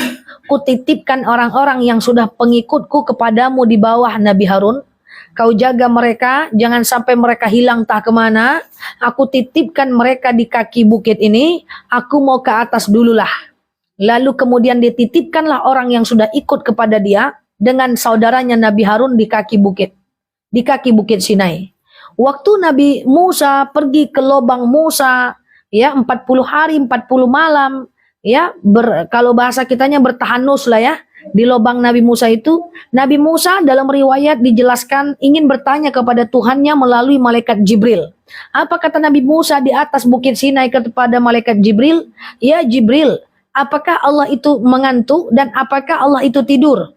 Kutitipkan orang-orang yang sudah pengikutku kepadamu di bawah Nabi Harun. Kau jaga mereka, jangan sampai mereka hilang entah kemana. Aku titipkan mereka di kaki bukit ini, aku mau ke atas dululah. Lalu kemudian dititipkanlah orang yang sudah ikut kepada dia dengan saudaranya Nabi Harun di kaki bukit Sinai. Waktu Nabi Musa pergi ke lubang Musa, ya 40 hari 40 malam, ya kalau bahasa kitanya bertahanus lah ya. Di lubang Nabi Musa itu, Nabi Musa dalam riwayat dijelaskan ingin bertanya kepada Tuhannya melalui malaikat Jibril. Apa kata Nabi Musa di atas bukit Sinai kepada malaikat Jibril? Ya Jibril, apakah Allah itu mengantuk dan apakah Allah itu tidur?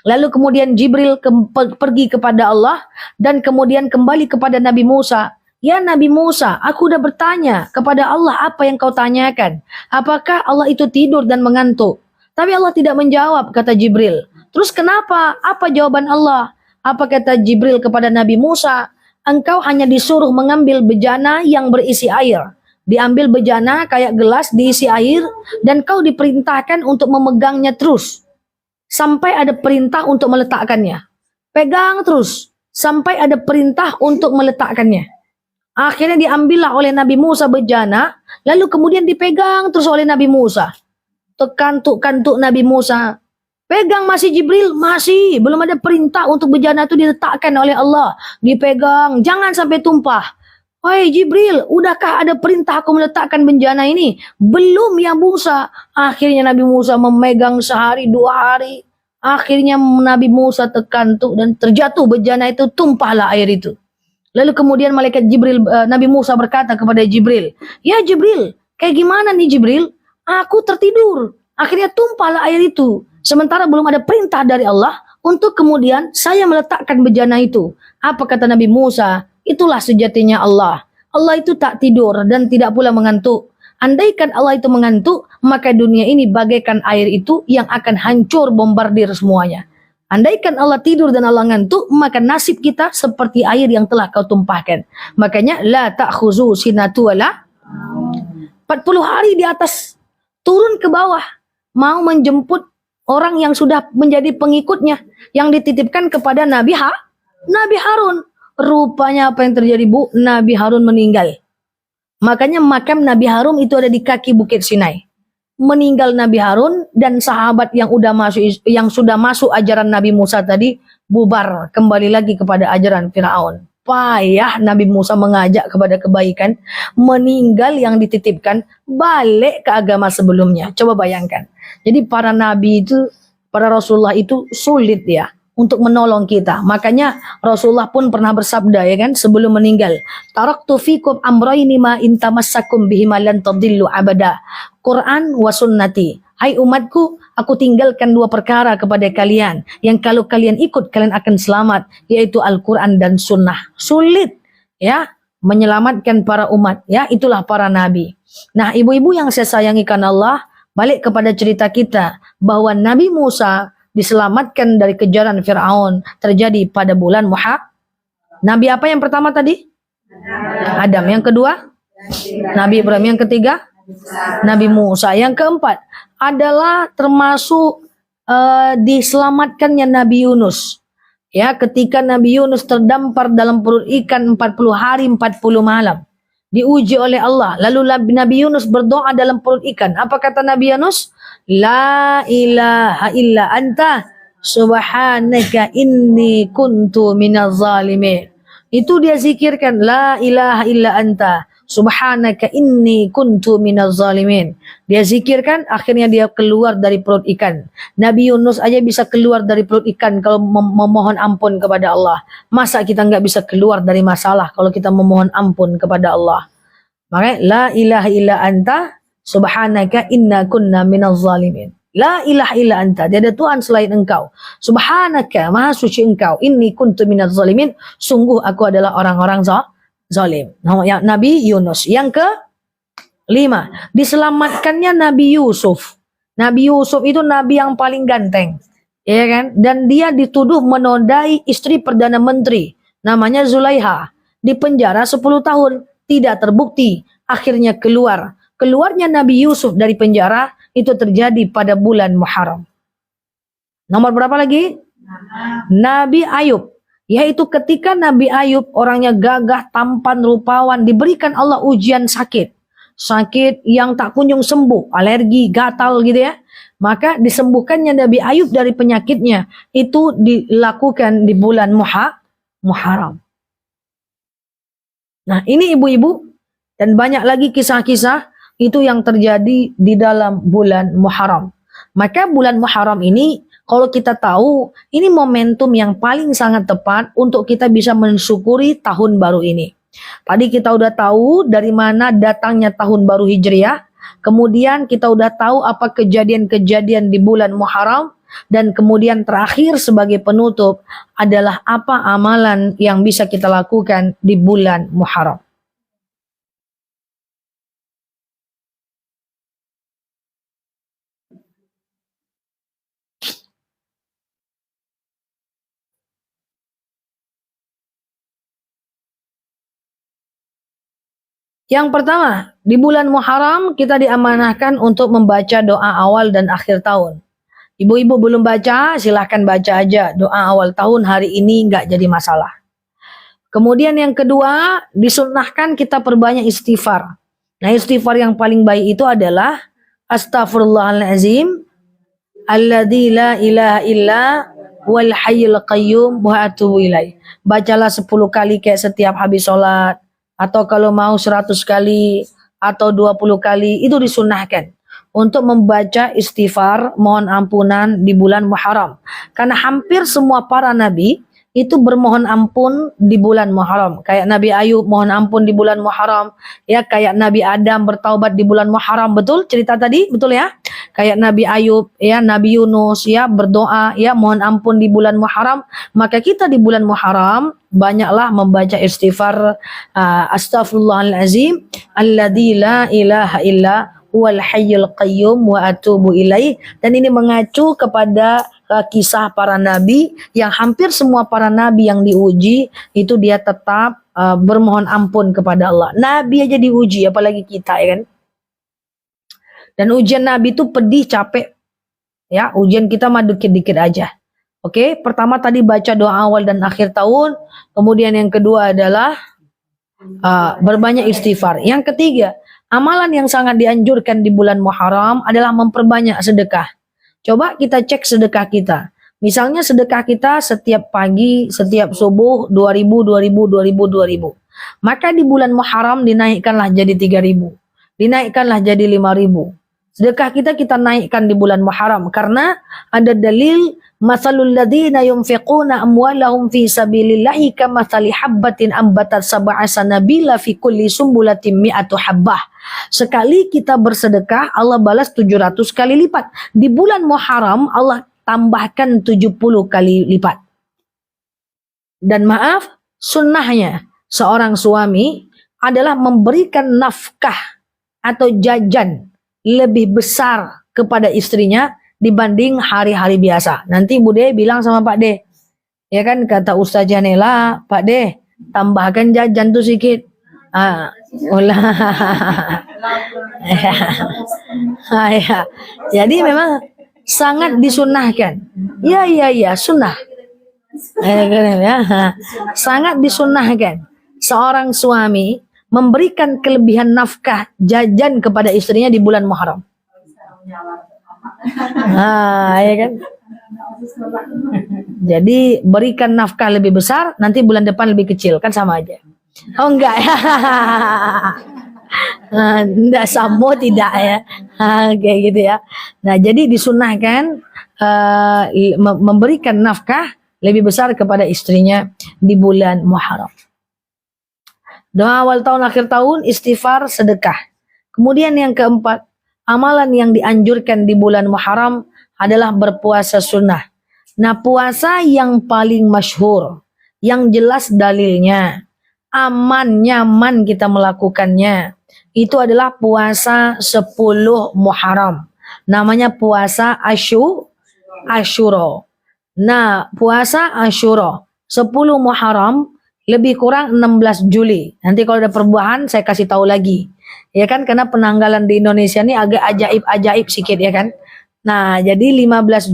Lalu kemudian Jibril pergi kepada Allah dan kemudian kembali kepada Nabi Musa. Ya Nabi Musa, aku udah bertanya kepada Allah apa yang kau tanyakan. Apakah Allah itu tidur dan mengantuk? Tapi Allah tidak menjawab, kata Jibril. Terus kenapa? Apa jawaban Allah? Apa kata Jibril kepada Nabi Musa? Engkau hanya disuruh mengambil bejana yang berisi air. Diambil bejana kayak gelas diisi air dan kau diperintahkan untuk memegangnya terus. Sampai ada perintah untuk meletakkannya. Pegang terus. Sampai ada perintah untuk meletakkannya. Akhirnya diambillah oleh Nabi Musa bejana. Lalu kemudian dipegang terus oleh Nabi Musa. Kantuk Nabi Musa. Pegang masih Jibril, masih. Belum ada perintah untuk bejana itu diletakkan oleh Allah. Dipegang, jangan sampai tumpah. Wahai Jibril, udahkah ada perintah aku meletakkan bejana ini? Belum ya Musa. Akhirnya Nabi Musa memegang sehari, 2 hari. Akhirnya Nabi Musa terkantuk dan terjatuh bejana itu, tumpahlah air itu. Lalu kemudian malaikat Jibril, Nabi Musa berkata kepada Jibril, ya Jibril, kayak gimana nih Jibril? Aku tertidur. Akhirnya tumpahlah air itu. Sementara belum ada perintah dari Allah untuk kemudian saya meletakkan bejana itu. Apa kata Nabi Musa? Itulah sejatinya Allah. Allah itu tak tidur dan tidak pula mengantuk. Andaikan Allah itu mengantuk, maka dunia ini bagaikan air itu yang akan hancur bombardir semuanya. Andaikan Allah tidur dan Allah ngantuk, maka nasib kita seperti air yang telah kau tumpahkan. Makanya la ta'khuzu sinatu wala 40 hari di atas, turun ke bawah, mau menjemput orang yang sudah menjadi pengikutnya, yang dititipkan kepada Nabi Harun. Rupanya apa yang terjadi Bu? Nabi Harun meninggal. Makanya makam Nabi Harun itu ada di kaki Bukit Sinai. Meninggal Nabi Harun dan sahabat yang sudah masuk ajaran Nabi Musa tadi bubar kembali lagi kepada ajaran Firaun. Payah Nabi Musa mengajak kepada kebaikan, meninggal yang dititipkan, balik ke agama sebelumnya. Coba bayangkan. Jadi para nabi itu, para Rasulullah itu sulit ya untuk menolong kita. Makanya Rasulullah pun pernah bersabda ya kan sebelum meninggal, taraktu fikum amrayni ma in tamassakum bihima lan tadillu abada, Quran wa sunnati. Hai umatku, aku tinggalkan 2 perkara kepada kalian yang kalau kalian ikut kalian akan selamat, yaitu Al-Quran dan Sunnah. Sulit ya menyelamatkan para umat ya, itulah para nabi. Nah ibu-ibu yang saya sayangi karena Allah, balik kepada cerita kita bahwa Nabi Musa diselamatkan dari kejaran Fir'aun terjadi pada bulan Muharram. Nabi apa yang pertama tadi? Adam. Yang kedua? Nabi Ibrahim. Yang ketiga? Nabi Musa. Yang keempat adalah termasuk diselamatkannya Nabi Yunus. Ya, ketika Nabi Yunus terdampar dalam perut ikan 40 hari 40 malam. Diuji oleh Allah. Lalu Nabi Yunus berdoa dalam perut ikan. Apa kata Nabi Yunus? La ilaha illa anta subhanaka inni kuntu minaz zalimin. Itu dia zikirkan, la ilaha illa anta subhanaka inni kuntu minaz zalimin. Dia zikirkan, akhirnya dia keluar dari perut ikan. Nabi Yunus aja bisa keluar dari perut ikan kalau memohon ampun kepada Allah. Masa kita nggak bisa keluar dari masalah kalau kita memohon ampun kepada Allah? Makanya la ilaha illa anta subhanaka inna kunna minaz zalimin. La ilaha illa anta, tiada Tuhan selain engkau. Subhanaka, maha suci engkau. Inni kuntu minaz zalimin, sungguh aku adalah orang-orang zalim. Nabi Yunus. Yang kelima, diselamatkannya Nabi Yusuf. Nabi Yusuf itu nabi yang paling ganteng, ya kan? Dan dia dituduh menodai istri Perdana Menteri, namanya Zulaiha. Di penjara 10 tahun, tidak terbukti. Akhirnya keluar. Keluarnya Nabi Yusuf dari penjara itu terjadi pada bulan Muharram. Nomor berapa lagi? Nabi Ayub. Yaitu ketika Nabi Ayub orangnya gagah, tampan, rupawan, diberikan Allah ujian sakit. Sakit yang tak kunjung sembuh, alergi, gatal gitu ya. Maka disembuhkannya Nabi Ayub dari penyakitnya. Itu dilakukan di bulan Muharram. Nah ini ibu-ibu dan banyak lagi kisah-kisah itu yang terjadi di dalam bulan Muharram. Maka bulan Muharram ini kalau kita tahu ini momentum yang paling sangat tepat untuk kita bisa mensyukuri tahun baru ini. Tadi kita udah tahu dari mana datangnya tahun baru Hijriah. Kemudian kita udah tahu apa kejadian-kejadian di bulan Muharram. Dan kemudian terakhir sebagai penutup adalah apa amalan yang bisa kita lakukan di bulan Muharram. Yang pertama, di bulan Muharram kita diamanahkan untuk membaca doa awal dan akhir tahun. Ibu-ibu belum baca, silahkan baca aja doa awal tahun hari ini, nggak jadi masalah. Kemudian yang kedua, disunnahkan kita perbanyak istighfar. Nah istighfar yang paling baik itu adalah Astaghfirullahaladzim alladzi la ilaha illa wal hayyul qayyum wa atubu ilaih. Bacalah 10 kali kayak setiap habis sholat. Atau kalau mau 100 kali atau 20 kali itu disunahkan untuk membaca istighfar mohon ampunan di bulan Muharram. Karena hampir semua para nabi itu bermohon ampun di bulan Muharram. Kayak Nabi Ayub mohon ampun di bulan Muharram. Ya, kayak Nabi Adam bertaubat di bulan Muharram. Betul cerita tadi? Betul ya? Kayak Nabi Ayub, ya, Nabi Yunus ya berdoa ya mohon ampun di bulan Muharram. Maka kita di bulan Muharram banyaklah membaca istighfar astaghfirullahalazim alladzi la ilaha illa huwal hayyul qayyum wa atubu ilaih. Dan ini mengacu kepada kisah para nabi yang hampir semua para nabi yang diuji itu dia tetap bermohon ampun kepada Allah. Nabi aja diuji, apalagi kita ya kan. Dan ujian nabi itu pedih, capek. Ya, ujian kita mah dikit-dikit aja. Oke, pertama tadi baca doa awal dan akhir tahun. Kemudian yang kedua adalah berbanyak istighfar. Yang ketiga, amalan yang sangat dianjurkan di bulan Muharram adalah memperbanyak sedekah. Coba kita cek sedekah kita. Misalnya sedekah kita setiap pagi, setiap subuh 2000, 2000, 2000, 2000. Maka di bulan Muharram dinaikkanlah jadi 3000. Dinaikkanlah jadi 5000. Sedekah kita naikkan di bulan Muharram karena ada dalil masalul ladzina yunfiquna amwalahum fi sabilillahi kamathali habbatin ambatat sab'a sanabila fi kulli sumbulatin mi'atu habbah. Sekali kita bersedekah Allah balas 700 kali lipat. Di bulan Muharram Allah tambahkan 70 kali lipat. Dan maaf, sunnahnya seorang suami adalah memberikan nafkah atau jajan lebih besar kepada istrinya dibanding hari-hari biasa. Nanti Bu De bilang sama Pak De, ya kan kata Ustaz Janela, Pak De tambahkan jajan tuh sedikit. Ya. Jadi memang sangat disunahkan. Ya, sunnah. Sangat disunahkan seorang suami memberikan kelebihan nafkah jajan kepada istrinya di bulan Muharram. Ya kan? Jadi berikan nafkah lebih besar, nanti bulan depan lebih kecil, kan sama aja. Oh enggak ya. Enggak samo tidak ya. Kayak gitu ya. Nah, jadi disunahkan memberikan nafkah lebih besar kepada istrinya di bulan Muharram. Doa awal tahun akhir tahun, istighfar, sedekah. Kemudian yang keempat, amalan yang dianjurkan di bulan Muharram adalah berpuasa sunnah. Nah, puasa yang paling masyhur, yang jelas dalilnya, aman, nyaman kita melakukannya, itu adalah puasa 10 Muharram. Namanya puasa Asyura. Nah, puasa Asyura 10 Muharram lebih kurang 16 Juli. Nanti kalau ada perubahan saya kasih tahu lagi. Ya kan, karena penanggalan di Indonesia ini agak ajaib-ajaib sedikit ya kan. Nah, jadi 16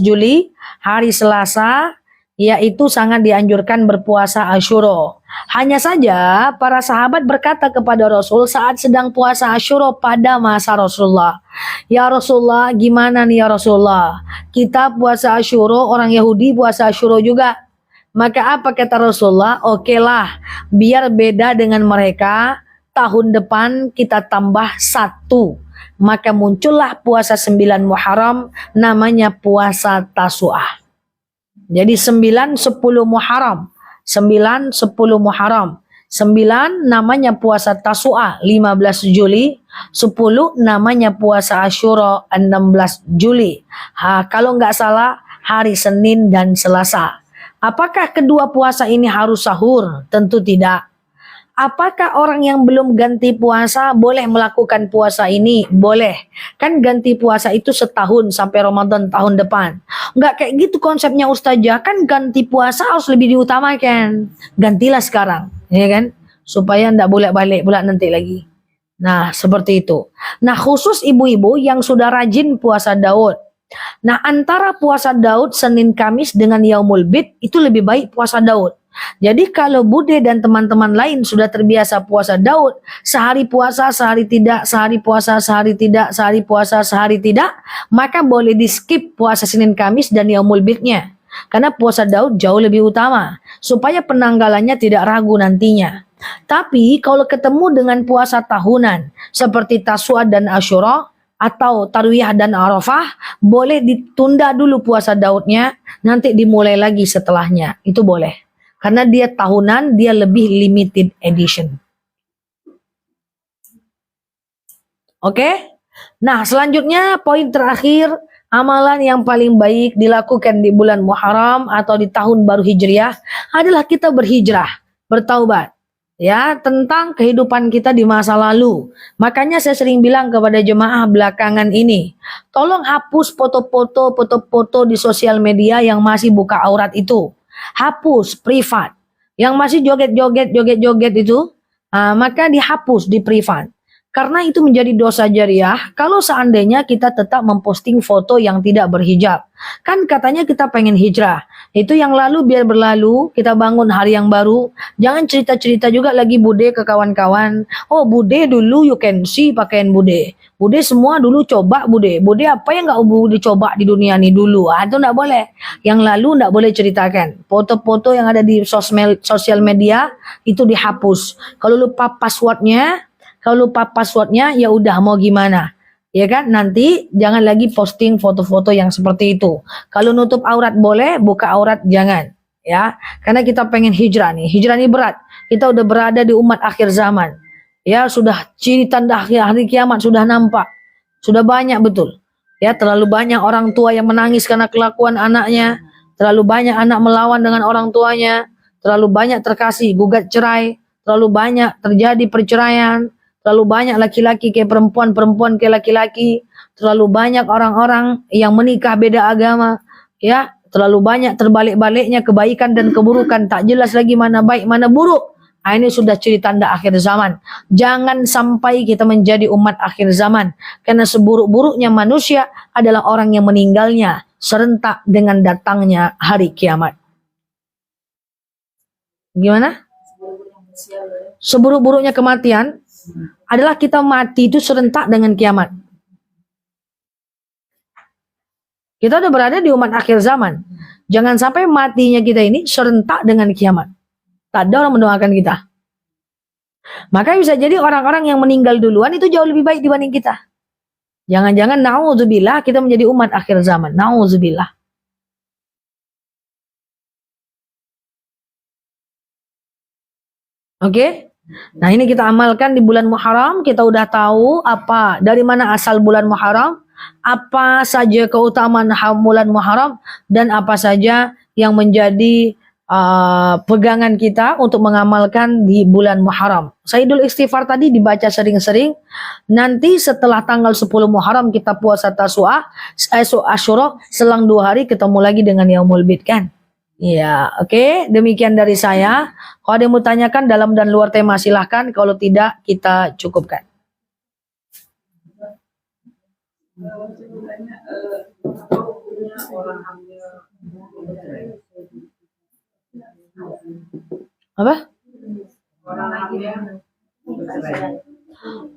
Juli hari Selasa yaitu sangat dianjurkan berpuasa Asyura. Hanya saja para sahabat berkata kepada Rasul saat sedang puasa Asyura pada masa Rasulullah, "Ya Rasulullah, gimana nih ya Rasulullah? Kita puasa Asyura, orang Yahudi puasa Asyura juga." Maka apa kata Rasulullah? Oke lah, biar beda dengan mereka, tahun depan kita tambah 1. Maka muncullah puasa 9 Muharram, namanya puasa Tasu'ah. Jadi 9, 10 Muharram. 9, 10 Muharram. 9 namanya puasa Tasu'ah 15 Juli. 10 namanya puasa Asyura 16 Juli. Kalau nggak salah hari Senin dan Selasa. Apakah kedua puasa ini harus sahur? Tentu tidak. Apakah orang yang belum ganti puasa boleh melakukan puasa ini? Boleh. Kan ganti puasa itu setahun sampai Ramadan tahun depan. Nggak kayak gitu konsepnya Ustazah. Kan ganti puasa harus lebih diutamakan. Gantilah sekarang. Ya kan? Supaya nggak bolak-balik pula nanti lagi. Nah, seperti itu. Nah, khusus ibu-ibu yang sudah rajin puasa Daud. Nah, antara puasa Daud Senin Kamis dengan Yaumul Bid itu lebih baik puasa Daud. Jadi kalau Bude dan teman-teman lain sudah terbiasa puasa Daud, sehari puasa, sehari tidak, sehari puasa, sehari tidak, sehari puasa, sehari tidak, maka boleh di skip puasa Senin Kamis dan Yaumul Bidnya. Karena puasa Daud jauh lebih utama, supaya penanggalannya tidak ragu nantinya. Tapi kalau ketemu dengan puasa tahunan, seperti Tasu'a dan Asyura, atau Tarwiyah dan Arafah, boleh ditunda dulu puasa Daudnya, nanti dimulai lagi setelahnya. Itu boleh. Karena dia tahunan, dia lebih limited edition. Oke? Nah, selanjutnya poin terakhir, amalan yang paling baik dilakukan di bulan Muharram atau di tahun baru Hijriah adalah kita berhijrah, bertaubat. Ya, tentang kehidupan kita di masa lalu. Makanya saya sering bilang kepada jemaah belakangan ini, tolong hapus foto-foto di sosial media yang masih buka aurat itu. Hapus privat. Yang masih joget-joget itu, maka dihapus di privat. Karena itu menjadi dosa jariah kalau seandainya kita tetap memposting foto yang tidak berhijab. Kan katanya kita pengen hijrah. Itu yang lalu biar berlalu, kita bangun hari yang baru. Jangan cerita-cerita juga lagi Bude ke kawan-kawan. Oh, Bude dulu you can see pakaian Bude. Bude semua dulu coba Bude. Bude apa yang nggak Bude coba di dunia ini dulu? Itu nggak boleh. Yang lalu nggak boleh ceritakan. Foto-foto yang ada di sosial media itu dihapus. Kalau lupa passwordnya, ya udah mau gimana, ya kan? Nanti jangan lagi posting foto-foto yang seperti itu. Kalau nutup aurat boleh, buka aurat jangan, ya. Karena kita pengen hijrah nih. Hijrah ini berat. Kita udah berada di umat akhir zaman, ya. Sudah ciri tanda hari kiamat sudah nampak, sudah banyak betul, ya. Terlalu banyak orang tua yang menangis karena kelakuan anaknya, terlalu banyak anak melawan dengan orang tuanya, terlalu banyak terkasih gugat cerai, terlalu banyak terjadi perceraian. Terlalu banyak laki-laki kayak perempuan, perempuan kayak laki-laki. Terlalu banyak orang-orang yang menikah beda agama. Ya, terlalu banyak terbalik-baliknya kebaikan dan keburukan. Tak jelas lagi mana baik, mana buruk. Ini sudah ciri tanda akhir zaman. Jangan sampai kita menjadi umat akhir zaman. Karena seburuk-buruknya manusia adalah orang yang meninggalnya serentak dengan datangnya hari kiamat. Gimana? Seburuk-buruknya kematian adalah kita mati itu serentak dengan kiamat. Kita udah berada di umat akhir zaman. Jangan sampai matinya kita ini serentak dengan kiamat. Tak ada orang mendoakan kita. Maka bisa jadi orang-orang yang meninggal duluan itu jauh lebih baik dibanding kita. Jangan-jangan na'udzubillah kita menjadi umat akhir zaman. Na'udzubillah. Oke? Nah, ini kita amalkan di bulan Muharram. Kita udah tahu apa, dari mana asal bulan Muharram, apa saja keutamaan bulan Muharram, dan apa saja yang menjadi pegangan kita untuk mengamalkan di bulan Muharram. Sayyidul Istighfar tadi dibaca sering-sering. Nanti setelah tanggal 10 Muharram kita puasa Tasu'ah, Asyura, selang 2 hari ketemu lagi dengan Yaumul Bid kan? Ya, oke. Demikian dari saya. Kalau ada yang mau tanyakan dalam dan luar tema silahkan. Kalau tidak, kita cukupkan. Apa?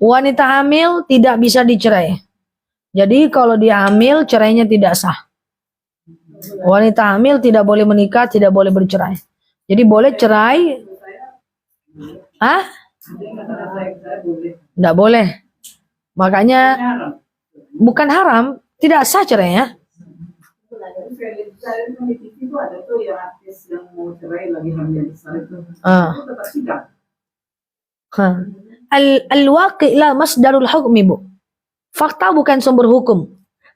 Wanita hamil tidak bisa dicerai. Jadi kalau dia hamil, cerainya tidak sah. Wanita hamil tidak boleh menikah, tidak boleh bercerai. Jadi boleh cerai. Hah? Tidak boleh. Makanya bukan haram, tidak sah cerainya. Al-waqi' la masdarul hukmi, Bu. Fakta bukan sumber hukum.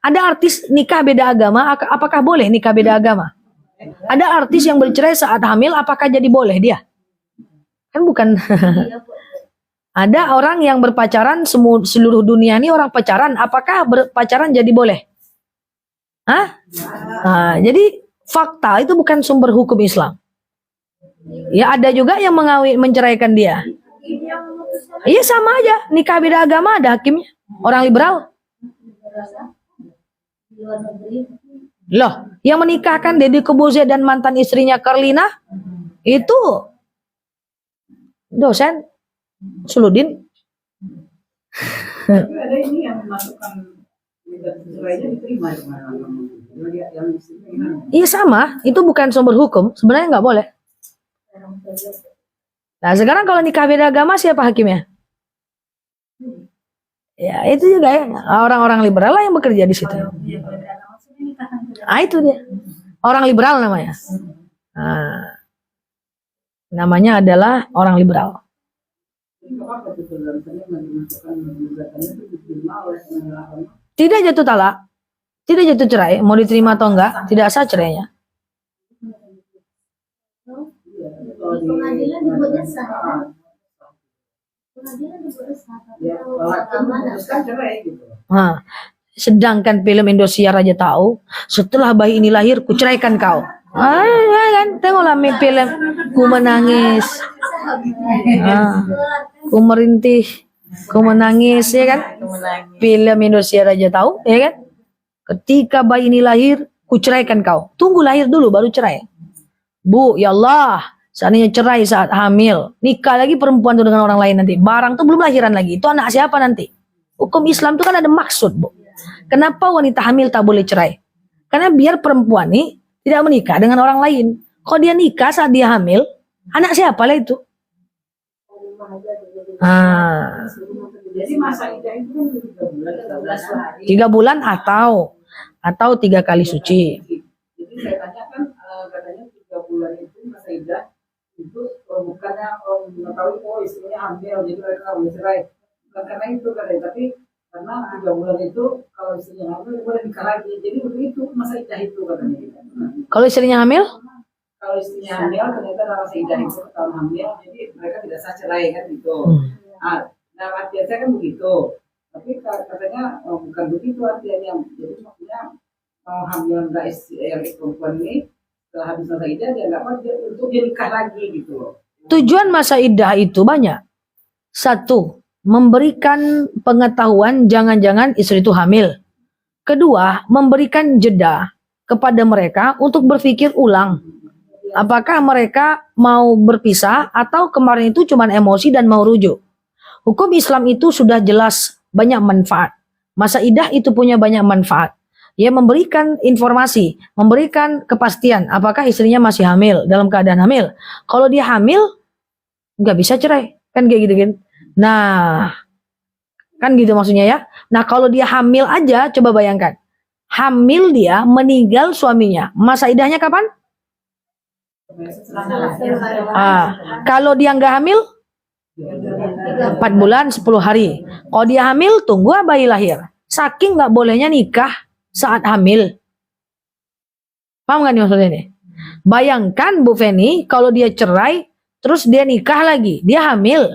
Ada artis nikah beda agama, apakah boleh nikah beda agama? Ada artis yang bercerai saat hamil, apakah jadi boleh dia? Kan bukan. Ada orang yang berpacaran, seluruh dunia ini orang pacaran, apakah berpacaran jadi boleh? Hah? Nah, jadi fakta itu bukan sumber hukum Islam. Ya ada juga yang menceraikan dia. Iya sama aja, nikah beda agama ada hakimnya. Orang liberal. Loh, yang menikahkan Deddy Corbuzier dan mantan istrinya Carlina itu dosen Suludin. Ada ini yang memasukkan cerainya diterima Iya sama, itu bukan sumber hukum, sebenarnya nggak boleh. Nah sekarang kalau nikah beda agama siapa hakimnya? Ya itu juga ya, orang-orang liberal lah yang bekerja di situ. Ah itu dia, orang liberal namanya. Nah, namanya adalah orang liberal. Tidak jatuh talak, tidak jatuh cerai, mau diterima atau enggak, tidak sah cerainya. Pengadilan dibuatnya sah. Pengadilan dibuatnya sah. Nah, sedangkan film Indosiar aja tahu, setelah bayi ini lahir, kuceraikan kau. Ya kan, tengoklah film, ku menangis, ku merintih, ku menangis, ya kan? Film Indosiar aja tahu, ya kan? Ketika bayi ini lahir, kuceraikan kau. Tunggu lahir dulu, baru cerai. Bu, ya Allah, seandainya cerai saat hamil, nikah lagi perempuan itu dengan orang lain nanti. Barang tuh belum lahiran lagi, itu anak siapa nanti? Hukum Islam itu kan ada maksud, Bu. Kenapa wanita hamil tak boleh cerai? Karena biar perempuan nih tidak menikah dengan orang lain. Kalau dia nikah saat dia hamil, anak siapa lah itu? Jadi masa idah itu kan 3 bulan, 3 bulan atau 3 kali suci. Jadi saya tanyakan katanya 3 bulan itu masa idah itu bukannya mengetahui istrinya hamil jadi mereka boleh cerai. Bukan karena itu katanya, tapi karena 3 bulan itu kalau istrinya hamil boleh nikah lagi. Jadi begitu masa idah itu katanya. Kalau istrinya hamil? Kalau istrinya hamil ternyata masa idah itu tahun hamil, jadi mereka tidak sah cerai kan gitu. Nah artinya saya kan begitu. Tapi katanya bukan begitu artinya. Jadi maksudnya hamil enggak yang perempuan ini setelah habis masa idah dia nggak mau untuk dia nikah lagi gitu. Tujuan masa idah itu banyak. 1, memberikan pengetahuan jangan-jangan istri itu hamil. 2, memberikan jeda kepada mereka untuk berpikir ulang. Apakah mereka mau berpisah atau kemarin itu cuma emosi dan mau rujuk. Hukum Islam itu sudah jelas banyak manfaat. Masa idah itu punya banyak manfaat. Ia memberikan informasi, memberikan kepastian apakah istrinya masih hamil, dalam keadaan hamil. Kalau dia hamil, nggak bisa cerai. Kan kayak gitu kan. Nah, kan gitu maksudnya ya. Nah, kalau dia hamil aja, coba bayangkan. Hamil dia, meninggal suaminya. Masa idahnya kapan? Kalau dia nggak hamil, 4 bulan 10 hari. Kalau dia hamil, tunggu bayi lahir. Saking nggak bolehnya nikah saat hamil. Paham nggak nih maksudnya nih? Bayangkan Bu Feni, kalau dia cerai, terus dia nikah lagi, dia hamil.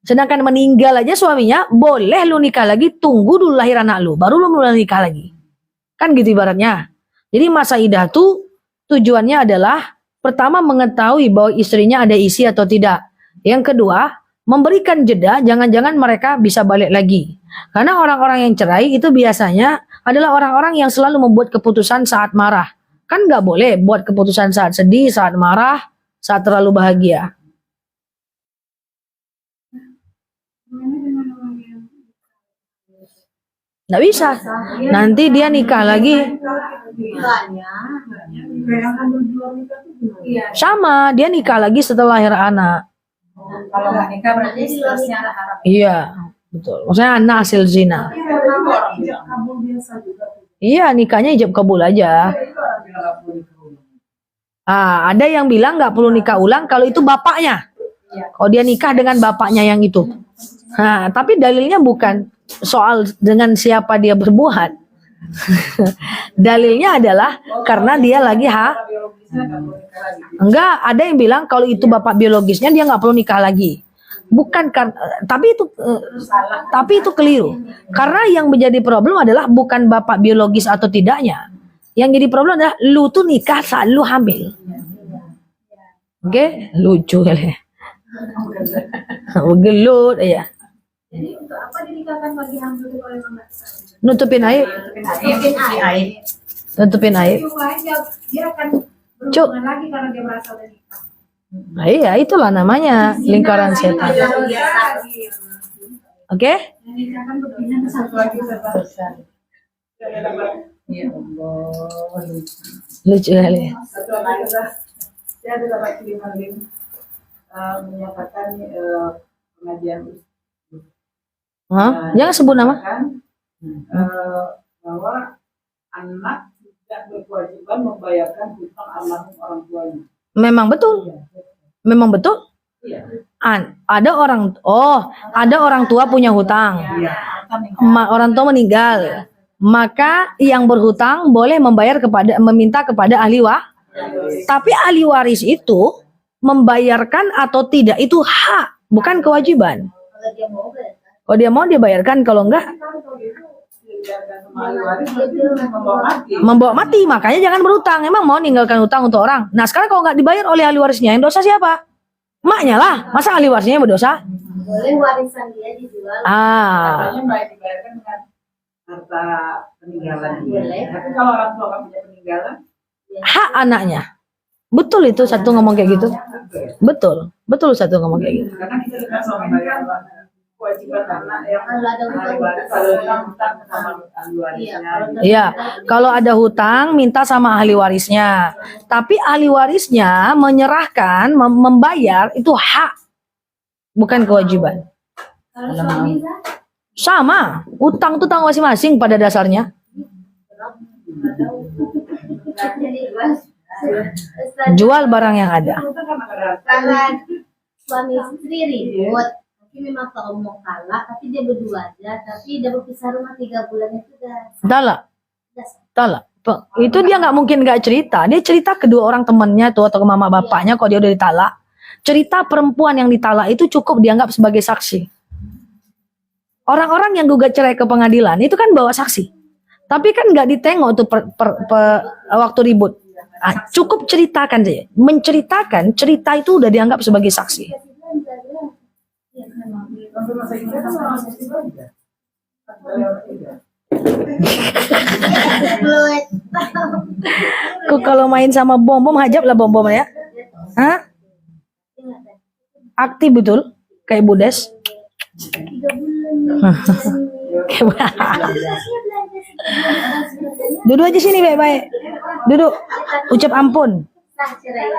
Sedangkan meninggal aja suaminya, boleh lu nikah lagi, tunggu dulu lahir anak lu, baru lu mulai nikah lagi. Kan gitu ibaratnya. Jadi masa idah tuh tujuannya adalah pertama mengetahui bahwa istrinya ada isi atau tidak. Yang kedua, memberikan jeda, jangan-jangan mereka bisa balik lagi. Karena orang-orang yang cerai itu biasanya adalah orang-orang yang selalu membuat keputusan saat marah. Kan nggak boleh buat keputusan saat sedih, saat marah, saat terlalu bahagia. Nggak bisa. Nanti dia nikah lagi. Sama, dia nikah lagi setelah lahir anak. Kalau nggak nikah berarti seterusnya anak haram. Iya, betul. Maksudnya anak hasil zina. Iya, nikahnya ijab kabul aja. Ada yang bilang nggak perlu nikah ulang kalau itu bapaknya. Kalau dia nikah dengan bapaknya yang itu. Tapi dalilnya bukan soal dengan siapa dia berbuat. Dalilnya adalah karena dia lagi enggak, ada yang bilang kalau itu bapak biologisnya dia nggak perlu nikah lagi. Bukan kan, tapi itu keliru. Karena yang menjadi problem adalah bukan bapak biologis atau tidaknya. Yang jadi problem adalah lu tuh nikah saat lu hamil. Oke, lucu kali. Gelut ya. Jadi untuk apa dinikahkan bagi hamil itu oleh Mama? Nutupin aib. Nutupin aib. Dia akan berhubungan lagi karena dia merasa udah nikah. Nah, iya, itulah namanya lingkaran setan. Oke? Menikahkan berbina satu lagi Ya Allah. Lucu kali. Satu lagi saya ada dapat kiriman link menyatakan pengajian Jangan sebut nama. Bahwa anak tidak berkewajiban membayarkan hutang almarhum orang tuanya. Memang betul. Memang betul. Iya. Ada orang tua punya hutang. Orang tua meninggal. Maka yang berhutang boleh meminta kepada ahli waris. Tapi ahli waris itu membayarkan atau tidak itu hak, bukan kewajiban. Kalau dia mau dia bayarkan, kalau enggak membawa mati. Makanya jangan berhutang. Emang mau ninggalkan hutang untuk orang. Nah sekarang kalau nggak dibayar oleh ahli warisnya, yang dosa siapa? Maknya lah. Masa ahli warisnya yang berdosa? boleh warisan dia dijual. Katanya baik dibayarkan dengan harta peninggalan. Boleh. Tapi kalau orang tua nggak punya peninggalan, Hak anaknya. Betul itu satu ngomong kayak gitu. Betul satu ngomong kayak gitu. karena kita juga membayar kewajiban anak yang Kalau ada ahli waris, kalau yang hutang sama ahli warisnya. Iya, kalau ada hutang minta sama ahli warisnya. Tapi ahli warisnya menyerahkan, membayar itu hak, bukan kewajiban. Kalau suami Sama, utang tuh tanggung masing-masing pada dasarnya. Jual barang yang ada. kalau suami istri ribut, tapi memang kalau mau kalah, tapi dia berdua aja, tapi dia berpisah rumah 3 bulan itu udah Talak. Itu dia nggak mungkin nggak cerita. Dia cerita kedua orang temannya tuh atau ke mama bapaknya kalau dia udah ditalak. Cerita perempuan yang ditalak itu cukup dianggap sebagai saksi. Orang-orang yang gugat cerai ke pengadilan itu kan bawa saksi. Tapi kan nggak ditengok tuh waktu ribut. Cukup ceritakan saja. Menceritakan cerita itu udah dianggap sebagai saksi. Kok kalau main sama bom-bom hajab lah bom-bom ya? Hah? Aktif betul? Kayak Budes? Duduk aja sini baik-baik. Duduk. Ucap ampun.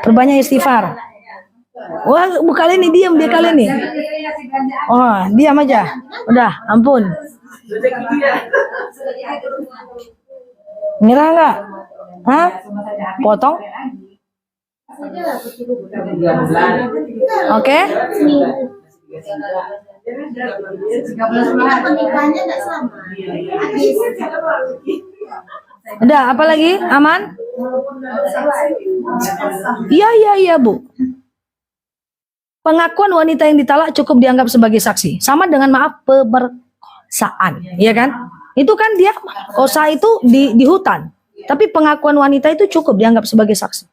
Perbanyak istighfar. Wah, kali ini diam dia kali ini. Oh, diam aja. Udah, ampun. Nyerah nggak? Hah? Potong? Oke? Pernikahannya nggak sama. Habis. Udah, apa lagi? Aman? Iya, Bu. Pengakuan wanita yang ditalak cukup dianggap sebagai saksi. Sama dengan maaf pemerkosaan, ya kan? Itu kan dia kosa itu di hutan. Tapi pengakuan wanita itu cukup dianggap sebagai saksi.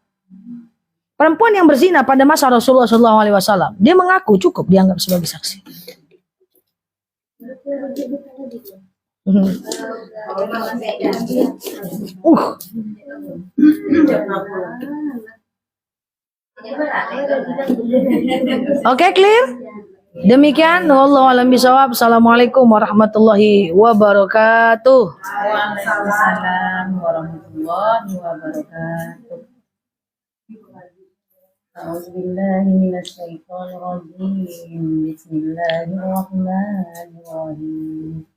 Perempuan yang berzina pada masa Rasulullah SAW, dia mengaku cukup dianggap sebagai saksi. Oke, clear? Demikian, wallahu a'lam bishawab. Assalamualaikum warahmatullahi wabarakatuh. Waalaikumsalam warahmatullahi wabarakatuh. A'udzubillahi minasyaitonirrajim. Bismillahirrahmanirrahim.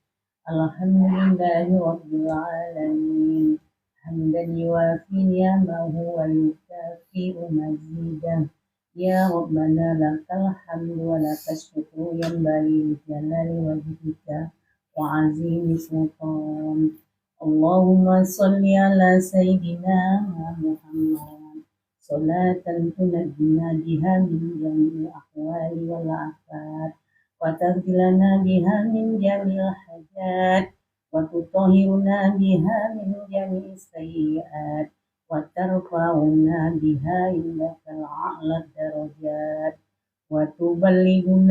Alhamdulillahi rabbil alamin. Hamdan yuwafi ni'amahu wa yukafi'u mazidah. Ya Rabbana lakal hamdu wa lakas syukru yanbaghi li jalali wajhika wa azimi sultan. Allahumma sholli ala sayyidina Muhammad salatan tunajjina biha min jami'il ahwali wal afat wa taghfirlana biha min jami'il hajat wa tutahhiruna biha min jami'is sayyi'at wa tarfa'una biha indakal a'la darajat wa tuballighuna